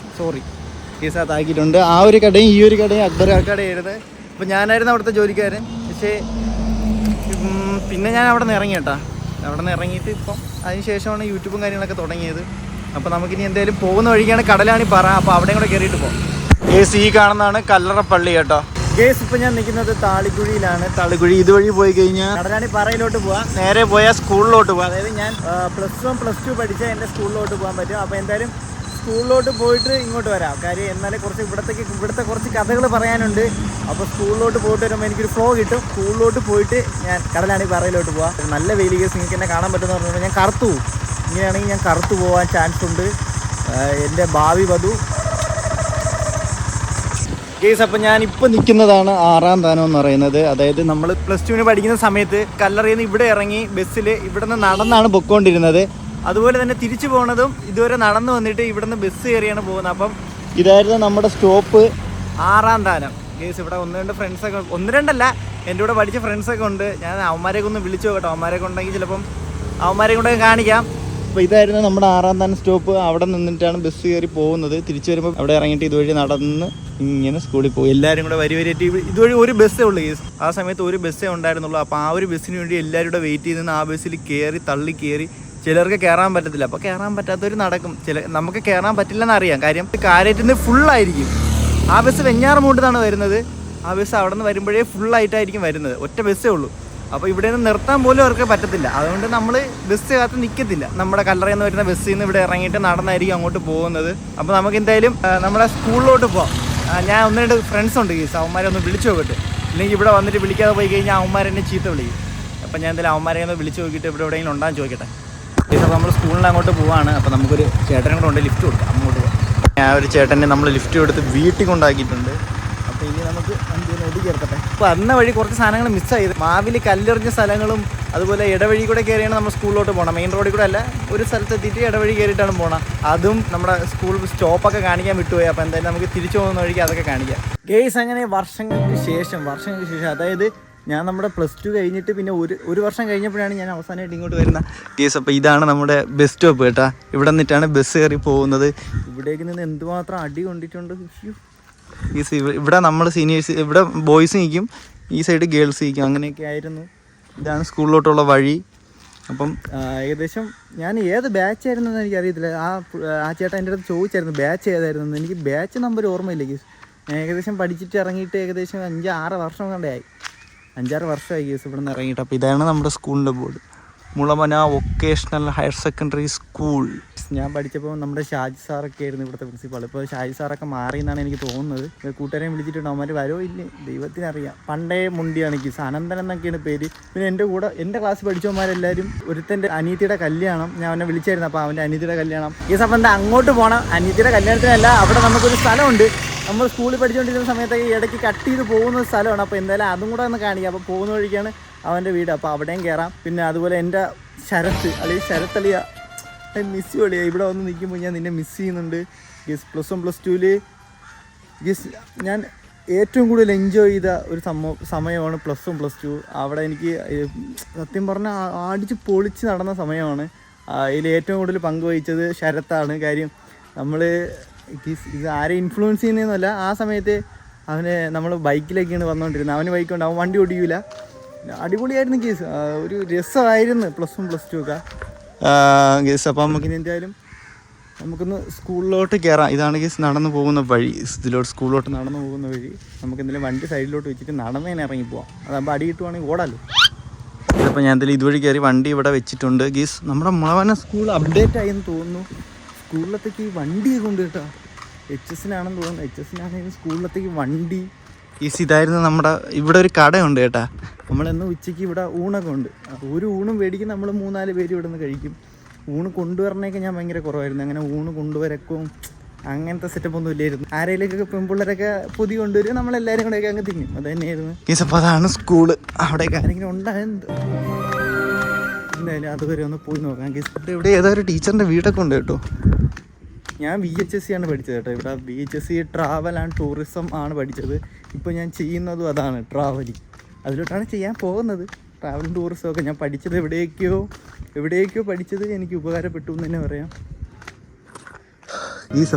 ഗീസ് അതാക്കിയിട്ടുണ്ട്. ആ ഒരു കടയും ഈ ഒരു കടയും അക്ബർ കടയായിരുന്നു. അപ്പോൾ ഞാനായിരുന്നു അവിടുത്തെ ജോലിക്കാരൻ. പക്ഷേ പിന്നെ ഞാൻ അവിടെ നിന്ന് ഇറങ്ങി കേട്ടോ. അവിടെ നിന്ന് ഇറങ്ങിയിട്ട് ഇപ്പം അതിന് ശേഷമാണ് യൂട്യൂബും കാര്യങ്ങളൊക്കെ തുടങ്ങിയത്. അപ്പോൾ നമുക്കിനി എന്തായാലും പോകുന്ന വഴിക്കാണ് കടലാണി പറ. അപ്പോൾ അവിടെയും കൂടെ കയറിയിട്ട് പോകാം ഗേസ്. ഈ കാണുന്നതാണ് കല്ലറപ്പള്ളി കേട്ടോ ഗേസ്. ഇപ്പം ഞാൻ നിൽക്കുന്നത് താളിക്കുഴിയിലാണ്. താളിക്കുഴി ഇതുവഴി പോയി കഴിഞ്ഞാൽ കടലാണി പാറയിലോട്ട് പോവാം. നേരെ പോയാൽ സ്കൂളിലോട്ട് പോകാം. അതായത് ഞാൻ +1 +2 പഠിച്ച എൻ്റെ സ്കൂളിലോട്ട് പോകാൻ പറ്റും. അപ്പോൾ എന്തായാലും സ്കൂളിലോട്ട് പോയിട്ട് ഇങ്ങോട്ട് വരാം. കാര്യം എന്നാലേ കുറച്ച് ഇവിടുത്തെ കുറച്ച് കഥകൾ പറയാനുണ്ട്. അപ്പോൾ സ്കൂളിലോട്ട് പോയിട്ട് വരുമ്പോൾ എനിക്കൊരു ഫ്ലോ കിട്ടും. സ്കൂളിലോട്ട് പോയിട്ട് ഞാൻ കടലാണി പാറയിലോട്ട് പോവാം. നല്ല വെയിൽ കേസ് നിങ്ങൾക്ക് എന്നെ കാണാൻ പറ്റുമെന്ന് പറഞ്ഞാൽ ഞാൻ കറുത്തു പോകും. ഇങ്ങനെയാണെങ്കിൽ ഞാൻ കറുത്തു പോകാൻ ചാൻസ് ഉണ്ട്. എൻ്റെ ഭാവി വധു കേസ്. അപ്പം ഞാനിപ്പോൾ നിൽക്കുന്നതാണ് 6ാം സ്ഥാനം എന്ന് പറയുന്നത്. അതായത് നമ്മൾ +2 പഠിക്കുന്ന സമയത്ത് കല്ലറയിൽ നിന്ന് ഇവിടെ ഇറങ്ങി ബസ്സിൽ ഇവിടെ നിന്ന് നടന്നാണ് പൊയ്ക്കൊണ്ടിരുന്നത്. അതുപോലെ തന്നെ തിരിച്ചു പോകുന്നതും ഇതുവരെ നടന്നു വന്നിട്ട് ഇവിടെ നിന്ന് ബസ് കയറിയാണ് പോകുന്നത്. അപ്പം ഇതായിരുന്നു നമ്മുടെ സ്റ്റോപ്പ് 6ാം സ്ഥാനം. കേസ് ഇവിടെ 1-2 ഫ്രണ്ട്സൊക്കെ, 1-2 എൻ്റെ കൂടെ പഠിച്ച ഫ്രണ്ട്സൊക്കെ ഉണ്ട്. ഞാൻ അവന്മാരെയൊക്കെ ഒന്ന് വിളിച്ചു നോക്കട്ടെ. അവന്മാരെയൊക്കെ ഉണ്ടെങ്കിൽ ചിലപ്പം അവന്മാരെ കൊണ്ടൊക്കെ കാണിക്കാം. അപ്പോൾ ഇതായിരുന്നു നമ്മുടെ 6ാം സ്ഥാനം സ്റ്റോപ്പ്. അവിടെ നിന്നിട്ടാണ് ബസ് കയറി പോകുന്നത്. തിരിച്ചു വരുമ്പോൾ അവിടെ ഇറങ്ങിയിട്ട് ഇതുവഴി നടന്ന് ഇങ്ങനെ സ്കൂളിൽ പോകും. എല്ലാവരും കൂടെ വരിയായിട്ട് ഇതുവഴി ഒരു ബസ്സേ ഉള്ളൂ. ആ സമയത്ത് ഒരു ബസ്സേ ഉണ്ടായിരുന്നുള്ളൂ. അപ്പോൾ ആ ഒരു ബസ്സിന് വേണ്ടി എല്ലാവരും കൂടെ വെയിറ്റ് ചെയ്ത് നിന്ന് ആ ബസ്സിൽ കയറി തള്ളി കയറി. ചിലർക്ക് കയറാൻ പറ്റത്തില്ല. അപ്പോൾ കയറാൻ പറ്റാത്തവർ നടക്കും. നമുക്ക് കയറാൻ പറ്റില്ലെന്ന് അറിയാം. കാര്യം കാരേറ്റിൽ നിന്ന് ഫുള്ളായിരിക്കും. ആ ബസ് വെഞ്ഞാറമൂട്ടിന്നാണ് വരുന്നത്. ആ ബസ് അവിടെ നിന്ന് വരുമ്പോഴേ ഫുള്ളായിട്ടായിരിക്കും വരുന്നത്. ഒറ്റ ബസ്സേ ഉള്ളൂ. അപ്പോൾ ഇവിടെ നിന്ന് നിർത്താൻ പോലും അവർക്ക് പറ്റത്തില്ല. അതുകൊണ്ട് നമ്മൾ ബസ് കാത്ത് നിൽക്കത്തില്ല. നമ്മുടെ കല്ലറയിൽ നിന്ന് വരുന്ന ബസ്സിൽ നിന്ന് ഇവിടെ ഇറങ്ങിയിട്ട് നടന്നായിരിക്കും അങ്ങോട്ട് പോകുന്നത്. അപ്പോൾ നമുക്ക് എന്തായാലും നമ്മുടെ സ്കൂളിലോട്ട് പോകാം. ഞാൻ 1-2 ഫ്രണ്ട്സ് ഉണ്ട് കേസ്. അവന്മാരെ ഒന്ന് വിളിച്ചു നോക്കട്ടെ. ഇല്ലെങ്കിൽ ഇവിടെ വന്നിട്ട് വിളിക്കാതെ പോയി കഴിഞ്ഞാൽ അവന്മാരെന്നെ ചീത്ത വിളിക്കും. അപ്പോൾ ഞാൻ എന്തായാലും അവന്മാരെ ഒന്ന് വിളിച്ച് നോക്കിയിട്ട് ഇവിടെ എവിടെയെങ്കിലും ഉണ്ടാകും ചോദിക്കട്ടെ. അപ്പോൾ നമ്മൾ സ്കൂളിൽ അങ്ങോട്ട് പോവാണ്. അപ്പോൾ നമുക്കൊരു ചേട്ടനും കൂടെ ഉണ്ട്, ലിഫ്റ്റ് കൊടുക്കാം അങ്ങോട്ട് പോകാം. ഞാൻ ഒരു ചേട്ടനെ നമ്മൾ ലിഫ്റ്റ് കൊടുത്ത് വീട്ടിൽ കൊണ്ടാക്കിയിട്ടുണ്ട്. അപ്പോൾ ഇനി നമുക്ക് വണ്ടിയിൽ ഒടി ചേർക്കട്ടെ. അപ്പോൾ അന്ന വഴി കുറച്ച് സാധനങ്ങൾ മിസ്സായത്. മാവിൽ കല്ലെറിഞ്ഞ സ്ഥലങ്ങളും അതുപോലെ ഇടവഴി കൂടെ കയറിയാണ് നമ്മൾ സ്കൂളിലോട്ട് പോകണം. മെയിൻ റോഡിൽ കൂടെ അല്ല, ഒരു സ്ഥലത്തെത്തിയിട്ട് ഇടവഴി കയറിയിട്ടാണ് പോകണം. അതും നമ്മുടെ സ്കൂൾ സ്റ്റോപ്പൊക്കെ കാണിക്കാൻ വിട്ടുപോയി. അപ്പോൾ എന്തായാലും നമുക്ക് തിരിച്ചു പോകുന്ന വഴിക്ക് അതൊക്കെ കാണിക്കാം. ഗേസ് അങ്ങനെ വർഷങ്ങൾക്ക് ശേഷം അതായത് ഞാൻ നമ്മുടെ +2 കഴിഞ്ഞിട്ട് പിന്നെ ഒരു വർഷം കഴിഞ്ഞപ്പോഴാണ് ഞാൻ അവസാനമായിട്ട് ഇങ്ങോട്ട് വരുന്ന കേസ്. അപ്പോൾ ഇതാണ് നമ്മുടെ ബസ് സ്റ്റോപ്പ് കേട്ടോ. ഇവിടെ നിന്നിട്ടാണ് ബസ് കയറി പോകുന്നത്. ഇവിടേക്ക് നിന്ന് എന്തുമാത്രം അടി കൊണ്ടിട്ടുണ്ട്. ഇവിടെ നമ്മൾ സീനിയേഴ്സ്, ഇവിടെ ബോയ്സ് നിൽക്കും, ഈ സൈഡ് ഗേൾസ് നിൽക്കും. അങ്ങനെയൊക്കെ ആയിരുന്നു. ഇതാണ് സ്കൂളിലോട്ടുള്ള വഴി. അപ്പം ഏകദേശം ഞാൻ ഏത് ബാച്ച് ആയിരുന്നെന്ന് എനിക്കറിയത്തില്ല. ആ ചേട്ടൻ എൻ്റെ അടുത്ത് ചോദിച്ചായിരുന്നു ബാച്ച് ഏതായിരുന്നു. എനിക്ക് ബാച്ച് നമ്പർ ഓർമ്മയില്ല കേസ്. ഏകദേശം പഠിച്ചിട്ട് ഇറങ്ങിയിട്ട് ഏകദേശം 5-6 വർഷം കണ്ടായി. 5-6 വർഷമായി കേസ് ഇവിടെ നിന്ന് ഇറങ്ങിയിട്ട്. അപ്പോൾ ഇതാണ് നമ്മുടെ സ്കൂളിൻ്റെ board. Mulamana vocational higher secondary school. ഞാൻ പഠിച്ചപ്പോൾ നമ്മുടെ ഷാജി സാറൊക്കെ ആയിരുന്നു ഇവിടുത്തെ പ്രിൻസിപ്പാൾ. ഇപ്പോൾ ഷാജി സാറൊക്കെ മാറി എന്നാണ് എനിക്ക് തോന്നുന്നത്. കൂട്ടുകാരെയും വിളിച്ചിട്ടുണ്ട്. അവന്മാർ വരുമോ ഇല്ലേ ദൈവത്തിനറിയാം. പണ്ടേ മുണ്ടിയാണ് കേസ്. അനന്തൻ എന്നൊക്കെയാണ് പേര്. പിന്നെ എൻ്റെ ക്ലാസ് പഠിച്ചവന്മാരെല്ലാവരും ഒരുത്തൻ്റെ അനീതിയുടെ കല്യാണം ഞാൻ അവനെ വിളിച്ചായിരുന്നു. അപ്പോൾ അവൻ്റെ അനീതിയുടെ കല്യാണം കേസ്. അപ്പം എന്താ അങ്ങോട്ട് പോകണം. അനീതിയുടെ കല്യാണത്തിനല്ല, അവിടെ നമുക്കൊരു സ്ഥലമുണ്ട്. നമ്മൾ സ്കൂളിൽ പഠിച്ചുകൊണ്ടിരുന്ന സമയത്തൊക്കെ ഇടയ്ക്ക് കട്ട് ചെയ്ത് പോകുന്ന സ്ഥലമാണ്. അപ്പോൾ എന്തായാലും അതും കൂടെ ഒന്ന് കാണിക്കാം. അപ്പോൾ പോകുന്ന വഴിക്കാണ് അവൻ്റെ വീട്. അപ്പോൾ അവിടെയും കയറാം. പിന്നെ അതുപോലെ എൻ്റെ ശരത്തളിയ മിസ് കളിയാണ്. ഇവിടെ വന്ന് നിൽക്കുമ്പോൾ ഞാൻ നിന്നെ മിസ് ചെയ്യുന്നുണ്ട് ഗസ്. +1 +2 ഗസ് ഞാൻ ഏറ്റവും കൂടുതൽ എൻജോയ് ചെയ്ത ഒരു സമയമാണ് +1 +2. അവിടെ എനിക്ക് സത്യം പറഞ്ഞാൽ അടിച്ച് പൊളിച്ച് നടന്ന സമയമാണ്. അതിൽ ഏറ്റവും കൂടുതൽ പങ്കുവഹിച്ചത് ശരത്താണ്. കാര്യം നമ്മൾ ഇത് ആരെ ഇൻഫ്ലുവൻസ് ചെയ്യുന്നതെന്നല്ല, ആ സമയത്ത് അവന് നമ്മൾ ബൈക്കിലൊക്കെയാണ് വന്നുകൊണ്ടിരുന്നത്. അവന് ബൈക്കുണ്ട്, അവൻ വണ്ടി ഓടിക്കില്ല. അടിപൊളിയായിരുന്നു കേസ്. ഒരു രസമായിരുന്നു +1 +2 ഒക്കെ കേസ്. അപ്പം നമുക്കിനി എന്തായാലും നമുക്കൊന്ന് സ്കൂളിലോട്ട് കയറാം. ഇതാണ് കേസ് നടന്നു പോകുന്ന വഴി. സ്കൂളിലോട്ട് നടന്നു പോകുന്ന വഴി. നമുക്ക് എന്തെങ്കിലും വണ്ടി സൈഡിലോട്ട് വെച്ചിട്ട് നടന്നേനെ ഇറങ്ങി പോവാം. അതാകുമ്പോൾ അടി കിട്ടുവാണെങ്കിൽ ഓടാമല്ലോ. അപ്പോൾ ഞാൻ എന്തായാലും ഇതുവഴി കയറി വണ്ടി ഇവിടെ വെച്ചിട്ടുണ്ട് കേസ്. നമ്മുടെ മുളവന സ്കൂൾ അപ്ഡേറ്റ് ആയെന്ന് തോന്നുന്നു. സ്കൂളിലത്തേക്ക് വണ്ടിയൊക്കെ ഉണ്ട് കേട്ടോ. HS-നാണെന്ന് തോന്നുന്നു. HS-നാണെങ്കിൽ സ്കൂളിലത്തേക്ക് വണ്ടി കേസ്. ഇതായിരുന്നു നമ്മുടെ ഇവിടെ ഒരു കടയുണ്ട് കേട്ടാ. നമ്മളെന്ന് ഉച്ചയ്ക്ക് ഇവിടെ ഊണൊക്കെ ഉണ്ട്. ഒരു ഊണും മേടിക്കും. നമ്മൾ 3-4 പേര് ഇവിടെ നിന്ന് കഴിക്കും. ഊണ് കൊണ്ടുവരണേക്കെ ഞാൻ ഭയങ്കര കുറവായിരുന്നു. അങ്ങനെ ഊണ് കൊണ്ടുവരക്കും അങ്ങനത്തെ സെറ്റപ്പ് ഒന്നും ഇല്ലായിരുന്നു. ആരെയിലേക്കൊക്കെ പെൺപിള്ളേരൊക്കെ പുതിയ കൊണ്ടുവരും. നമ്മളെല്ലാവരും കൂടെയൊക്കെ അങ്ങ് തിന്നും. അത് തന്നെയായിരുന്നു കേസ്. അപ്പോൾ അതാണ് സ്കൂള്. അവിടെയൊക്കെ ആരെങ്കിലും ഉണ്ടായത്. എന്തായാലും അതുവരെ ഒന്ന് പോയി നോക്കാം കേസ്. ഇവിടെ ഏതോ ഒരു ടീച്ചറിൻ്റെ വീടൊക്കെ ഉണ്ട് കേട്ടോ. ഞാൻ VHSC ആണ് പഠിച്ചത് കേട്ടോ. ഇവിടെ VHSC ട്രാവൽ ആൻഡ് ടൂറിസം ആണ് പഠിച്ചത്. ഇപ്പോൾ ഞാൻ ചെയ്യുന്നതും അതാണ്, ട്രാവലിങ്. അതിലോട്ടാണ് ചെയ്യാൻ പോകുന്നത്. ട്രാവലും ടൂറിസം ഒക്കെ ഞാൻ പഠിച്ചത് എവിടേക്കോ പഠിച്ചത് എനിക്ക് ഉപകാരപ്പെട്ടു എന്ന് തന്നെ പറയാം.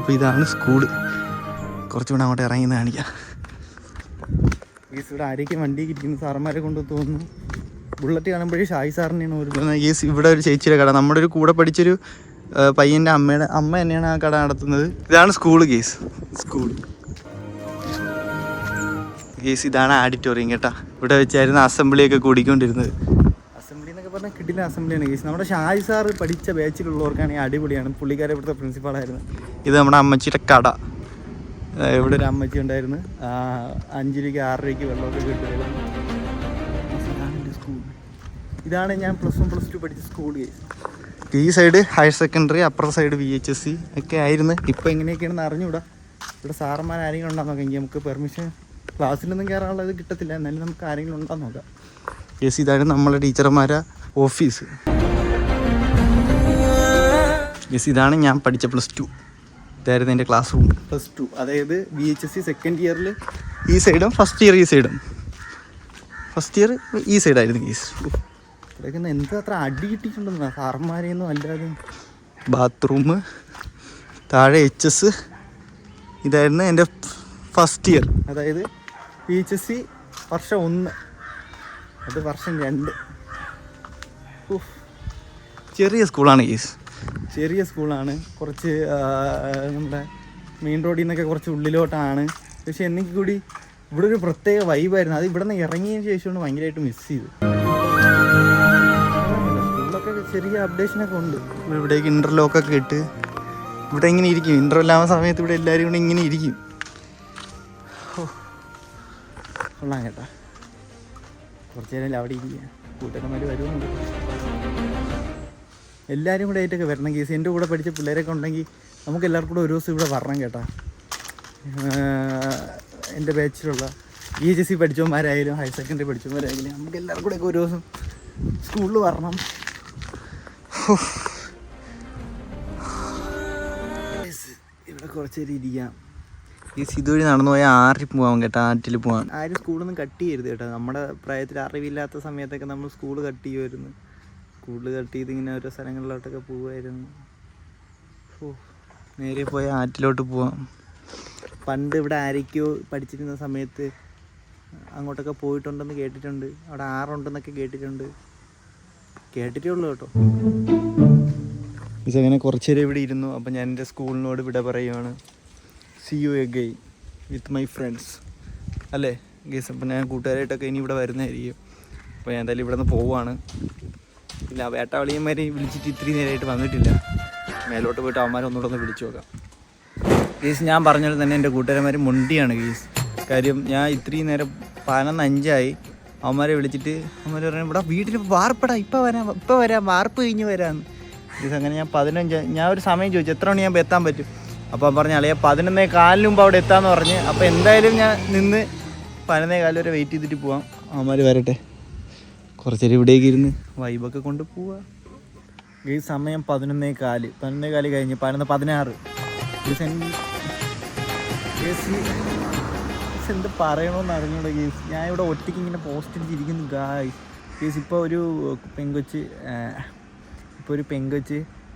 അപ്പോൾ ഇതാണ് സ്കൂള്. കുറച്ചുകൂടെ അങ്ങോട്ട് ഇറങ്ങിന്ന് കാണിക്കാം. ഇവിടെ ആരേക്കും വണ്ടിയൊക്കെ ഇരിക്കുന്നു. സാറന്മാരെ കൊണ്ട് തോന്നുന്നു. ബുള്ളറ്റ് കാണുമ്പോഴേ ഷായി സാറിനെയാണ് ഓർക്കുന്നത്. ഇവിടെ ഒരു ചേച്ചിയുടെ കട. നമ്മുടെ ഒരു കൂടെ പഠിച്ചൊരു പയ്യൻ്റെ അമ്മ തന്നെയാണ് ആ കട നടത്തുന്നത്. ഇതാണ് സ്കൂള് കേസ്. ഇതാണ് ആഡിറ്റോറിയം കേട്ടോ. ഇവിടെ വെച്ചായിരുന്നു അസംബ്ലിയൊക്കെ കൂടിക്കൊണ്ടിരുന്നത്. അസംബ്ലി എന്നൊക്കെ പറഞ്ഞാൽ കിട്ടില്ല അസംബ്ലിയാണ് കേസ്. നമ്മുടെ ഷായി സാറ് പഠിച്ച ബാച്ചിലുള്ളവർക്കാണെങ്കിൽ അടിപൊളിയാണ്. പുള്ളിക്കാരെ ഇവിടുത്തെ പ്രിൻസിപ്പാളായിരുന്നു. ഇത് നമ്മുടെ അമ്മച്ചിയുടെ കട. ഇവിടെ ഒരു അമ്മച്ചി ഉണ്ടായിരുന്നു. 5 രൂപയ്ക്ക് 6 രൂപയ്ക്ക് വെള്ളമൊക്കെ കിട്ടുമായിരുന്നു. ഇതാണ് ഞാൻ +1 +2 പഠിച്ച സ്കൂൾ കേസ്. ഈ സൈഡ് ഹയർ സെക്കൻഡറി, അപ്പുറത്തെ സൈഡ് VHSC ഒക്കെ ആയിരുന്നു. ഇപ്പോൾ എങ്ങനെയൊക്കെയാണെന്ന് അറിഞ്ഞുകൂടാ. ഇവിടെ സാറന്മാർ ആരെങ്കിലും ഉണ്ടാകുന്ന നോക്കാം. എങ്കിൽ നമുക്ക് പെർമിഷൻ ക്ലാസ്സിലൊന്നും കയറാനുള്ളത് കിട്ടത്തില്ല, എന്നാലും നമുക്ക് ആരെങ്കിലും ഉണ്ടാകുന്ന നോക്കാം. യെസ്, ഇതാണ് നമ്മളെ ടീച്ചർമാരെ ഓഫീസ്. യെസ്, ഇതാണ് ഞാൻ പഠിച്ച +2. ഇതായിരുന്നു എൻ്റെ ക്ലാസ് റൂം. +2 അതായത് VHSC സെക്കൻഡ് ഇയറിൽ ഈ സൈഡും ഫസ്റ്റ് ഇയർ ഈ സൈഡും. ഫസ്റ്റ് ഇയർ ഈ സൈഡായിരുന്നു കേസ്. ഇവിടെയൊക്കെ എന്താ അത്ര അടി കിട്ടിയിട്ടുണ്ടെന്നാ സാറന്മാരെയൊന്നും അല്ലാതെ. ബാത്റൂം, താഴെ HS. ഇതായിരുന്നു എൻ്റെ ഫസ്റ്റ് ഇയർ, അതായത് VHSC വർഷം 1, അത് വർഷം 2. ചെറിയ സ്കൂളാണ് കേസ്, ചെറിയ സ്കൂളാണ്. കുറച്ച് നമ്മുടെ മെയിൻ റോഡിൽ നിന്നൊക്കെ കുറച്ച് ഉള്ളിലോട്ടാണ്. പക്ഷെ എന്നെങ്കിൽ കൂടി ഇവിടെ ഒരു പ്രത്യേക വൈബായിരുന്നു. അത് ഇവിടെ നിന്ന് ഇറങ്ങിയതിന് ശേഷമാണ് ഭയങ്കരമായിട്ട് മിസ് ചെയ്തു. സ്കൂളൊക്കെ ചെറിയ അപ്ഡേഷനൊക്കെ ഉണ്ട്. ഇവിടേക്ക് ഇൻ്റർലോക്കൊക്കെ ഇട്ട് ഇവിടെ ഇങ്ങനെ ഇരിക്കും. ഇൻ്റർവെൽ ആവുന്ന സമയത്ത് ഇവിടെ എല്ലാവരും കൂടെ ഇങ്ങനെ ഇരിക്കും. കൊള്ളാം കേട്ടാ. കുറച്ച് നേരം അവിടെ ഇരിക്കുക. കൂട്ടുകാരന്മാർ വരുമെന്നുണ്ട്. എല്ലാവരും കൂടെ ആയിട്ടൊക്കെ വരണം കേസ്. എൻ്റെ കൂടെ പഠിച്ച പിള്ളേരൊക്കെ ഉണ്ടെങ്കിൽ നമുക്ക് എല്ലാവർക്കും കൂടെ ഒരു ദിവസം ഇവിടെ വരണം കേട്ടാ. എൻ്റെ ബാച്ചിലുള്ള VHSC പഠിച്ചവന്മാരായാലും ഹയർ സെക്കൻഡറി പഠിച്ചവന്മാരായാലും നമുക്ക് എല്ലാവർക്കും കൂടെയൊക്കെ ഒരു ദിവസം സ്കൂളിൽ വരണം. ഇവിടെ കുറച്ച് നേരം ഇരിക്കാം. ഈ ഇതുവഴി നടന്നു പോയാൽ ആറിൽ പോകാം കേട്ടോ, ആറ്റിൽ പോകാൻ. ആരും സ്കൂളൊന്നും കട്ട് ചെയ്യരുത് കേട്ടോ. നമ്മുടെ പ്രായത്തിൽ അറിവില്ലാത്ത സമയത്തൊക്കെ നമ്മൾ സ്കൂൾ കട്ട് ചെയ്യുമായിരുന്നു. സ്കൂളിൽ കട്ട് ചെയ്ത് ഇങ്ങനെ ഓരോ സ്ഥലങ്ങളിലോട്ടൊക്കെ പോകുമായിരുന്നു. നേരെ പോയ ആറ്റിലോട്ട് പോവാം. പണ്ട് ഇവിടെ ആരൊക്കെയോ പഠിച്ചിരുന്ന സമയത്ത് അങ്ങോട്ടൊക്കെ പോയിട്ടുണ്ടെന്ന് കേട്ടിട്ടുണ്ട്. അവിടെ ആറുണ്ടെന്നൊക്കെ കേട്ടിട്ടുണ്ട്, കേട്ടിട്ടേ ഉള്ളൂ കേട്ടോ. ഇതങ്ങനെ കുറച്ച് നേരം ഇവിടെ ഇരുന്നു. അപ്പം ഞാൻ എൻ്റെ സ്കൂളിനോട് വിട പറയുവാണ്. See you again with my friends അല്ലേ ഗേസ്. അപ്പം ഞാൻ കൂട്ടുകാരായിട്ടൊക്കെ ഇനി ഇവിടെ വരുന്നതായിരിക്കും. അപ്പോൾ ഞാൻ എന്തായാലും ഇവിടെ നിന്ന് പോവുകയാണ്. പിന്നെ വേട്ടാവളിയന്മാരെ വിളിച്ചിട്ട് ഇത്രയും നേരമായിട്ട് വന്നിട്ടില്ല. മേലോട്ട് പോയിട്ട് അവന്മാരെ ഒന്നുകൂടെ വിളിച്ചു നോക്കാം ഗേസ്. ഞാൻ പറഞ്ഞത് തന്നെ എൻ്റെ കൂട്ടുകാരന്മാർ മുണ്ടിയാണ് ഗേസ്. കാര്യം ഞാൻ ഇത്രയും നേരം 11:05 അവന്മാരെ വിളിച്ചിട്ട് അവന്മാർ പറഞ്ഞു ഇവിടെ വീട്ടിൽ വാർപ്പടാ, ഇപ്പം വരാം വാർപ്പ് കഴിഞ്ഞ് വരാമെന്ന് ഗേസ്. അങ്ങനെ ഞാൻ 15 ഞാൻ ഒരു സമയം ചോദിച്ചു എത്ര മണി ഞാൻ എത്താൻ പറ്റും. അപ്പോൾ പറഞ്ഞ അളിയാ 11:15 മുമ്പ് അവിടെ എത്താമെന്ന് പറഞ്ഞ്. അപ്പോൾ എന്തായാലും ഞാൻ നിന്ന് 11:15 വരെ വെയിറ്റ് ചെയ്തിട്ട് പോവാം. അവന്മാർ വരട്ടെ, കുറച്ച് നേരം ഇവിടേക്ക് ഇരുന്ന് വൈബൊക്കെ കൊണ്ട് പോവാം. ഈ സമയം 11:15 കഴിഞ്ഞ് 11:16. എന്ത് പറയണമെന്ന് അറിഞ്ഞൂടെ കേസ്. ഞാൻ ഇവിടെ ഒറ്റയ്ക്ക് ഇങ്ങനെ പോസ്റ്റ് അടിച്ചിരിക്കുന്നു കേസ്. ഇപ്പോൾ ഒരു പെങ്കൊച്ച്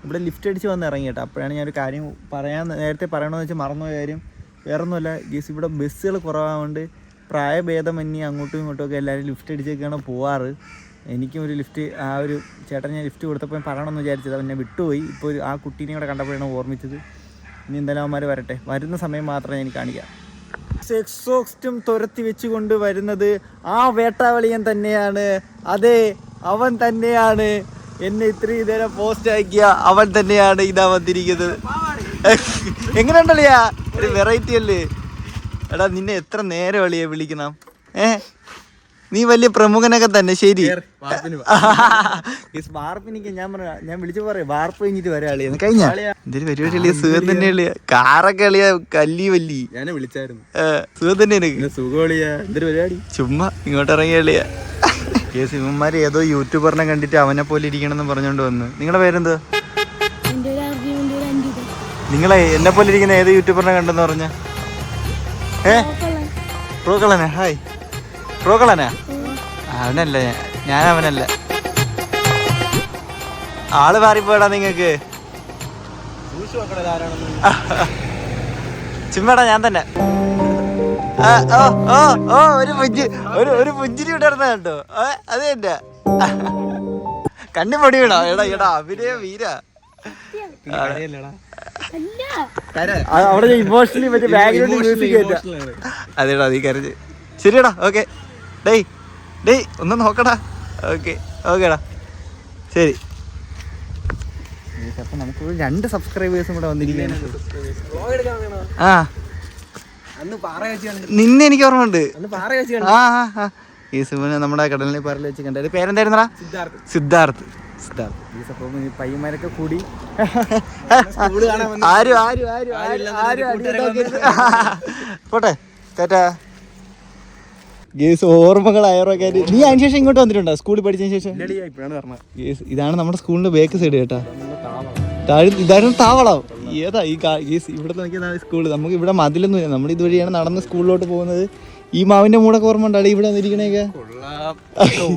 ഇവിടെ ലിഫ്റ്റ് അടിച്ച് വന്ന് ഇറങ്ങി കേട്ടോ. അപ്പോഴാണ് ഞാനൊരു കാര്യം നേരത്തെ പറയണമെന്ന് വെച്ചാൽ മറന്നുപോയ കാര്യം. വേറൊന്നുമല്ല കേസ്, ഇവിടെ ബസ്സുകൾ കുറവായതുകൊണ്ട് പ്രായഭേദമന്യേ അങ്ങോട്ടും ഇങ്ങോട്ടും ഒക്കെ എല്ലാവരും ലിഫ്റ്റ് അടിച്ചൊക്കെയാണ് പോവാറ്. എനിക്കും ഒരു ലിഫ്റ്റ് ഒരു ചേട്ടൻ ഞാൻ ലിഫ്റ്റ് കൊടുത്തപ്പോൾ പറയണമെന്ന് വിചാരിച്ചത്, അവൻ ഞാൻ വിട്ടുപോയി. ഇപ്പോൾ ആ കുട്ടീനെ കൂടെ കണ്ടപ്പോഴാണ് ഓർമ്മിച്ചത്. ഇനി എന്തായാലും അവന്മാർ വരട്ടെ, വരുന്ന സമയം മാത്രമേ എനിക്ക് കാണിക്കാം. എക്സോസ്റ്റും തുരത്തി വെച്ചുകൊണ്ട് വരുന്നത് ആ വേട്ടാവളിയൻ തന്നെയാണ്. അതെ, അവൻ തന്നെയാണ്. എന്നെ ഇത്രയും നേരം പോസ്റ്റ് ആക്കിയ അവൻ തന്നെയാണ് ഇതാ വന്നിരിക്കുന്നത്. എങ്ങനെയുണ്ടല്ലിയാ, ഒരു വെറൈറ്റി അല്ലേ എടാ. നിന്നെ എത്ര നേരം അളിയെ വിളിക്കണം. നീ വലിയ പ്രമുഖനൊക്കെ തന്നെ. ശരി, വാർപ്പിനിക്ക് ഞാൻ വിളിച്ചു പറയാം വാർപ്പ് കഴിഞ്ഞിട്ട് വരാം അളിയെന്ന്. കഴിഞ്ഞ എന്തൊരു പരിപാടി അളിയ, സുഖം തന്നെ അളിയ. കാറൊക്കെ അളിയ വല്ലി ഞാൻ വിളിച്ചായിരുന്നു. സുഖം തന്നെ എനിക്ക്. സുഖം. എന്തൊരു പരിപാടി, ചുമ്മാ ഇങ്ങോട്ട് ഇറങ്ങിയ അളിയ. കേസ് ഇവന്മാർ ഏതോ യൂട്യൂബറിനെ കണ്ടിട്ട് അവനെ പോലെ ഇരിക്കണമെന്ന് പറഞ്ഞോണ്ട് വന്ന്. നിങ്ങളുടെ പേരെന്താ? നിങ്ങളെ എന്നെ പോലെ ഇരിക്കുന്ന ഏതോ യൂട്യൂബറിനെ കണ്ടെന്ന് പറഞ്ഞ? പ്രോകളനാ? ഹായ്, പ്രോകളനാ? അവനല്ല, ഞാൻ അവനല്ല. ആള് മാറിപ്പോടാ നിങ്ങൾക്ക്. ചുമ്മാടാ, ഞാൻ തന്നെ. ഒരു പുഞ്ചിരി വിടർന്ന കണ്ടോ? അത് തന്നെ. കണ്ണി പൊടി വീണോ? എടാ അഭിനയ വീര. അവിടെ ഇമോഷണലി മറ്റേ ബാക്ക്ഗ്രൗണ്ട് മ്യൂസിക് കേട്ടാ. അതേടാ നീ കരഞ്ഞ്. ശരിയടാ, ഓക്കെ. ഡേയ് ഒന്ന് നോക്കടാ. ഓക്കേടാ, ശരി. അപ്പൊ നമുക്ക് 2 സബ്സ്ക്രൈബേഴ്സും കൂടെ വന്നിരിക്കുകയാണ്. നിന്നെ എനിക്ക് ഓർമ്മയുണ്ട്. ഈ സുമന് നമ്മുടെ കടലിനെ പാറയിൽ വെച്ച് കണ്ടത്. പേരെന്തായിരുന്നടാ? സിദ്ധാർത്ഥ്. അപ്പം പയ്യന്മാരൊക്കെ കൂടി പോട്ടെ ടാറ്റാ. ഗേസ് ഓർമ്മകളായറൊക്കെ. നീ അതിന് ശേഷം ഇങ്ങോട്ട് വന്നിട്ടുണ്ടോ സ്കൂളിൽ പഠിച്ചതിന് ശേഷം? ഗേസ് ഇതാണ് നമ്മുടെ സ്കൂളിന്റെ ബാക്ക് സൈഡ് കേട്ടാ. ഇതായിരുന്നു താവളം. ഏതാ ഈ ഗേസ് ഇവിടെ നോക്കിയതാണ് സ്കൂള്. നമുക്ക് ഇവിടെ മതിലൊന്നും ഇല്ല. നമ്മൾ ഇതുവഴിയാണ് നടന്ന് സ്കൂളിലോട്ട് പോകുന്നത്. ഈ മാവിന്റെ മൂടൊക്കെ ഓർമ്മ ഉണ്ടാവില്ല ഇവിടെ വന്നിരിക്കണേക്കെ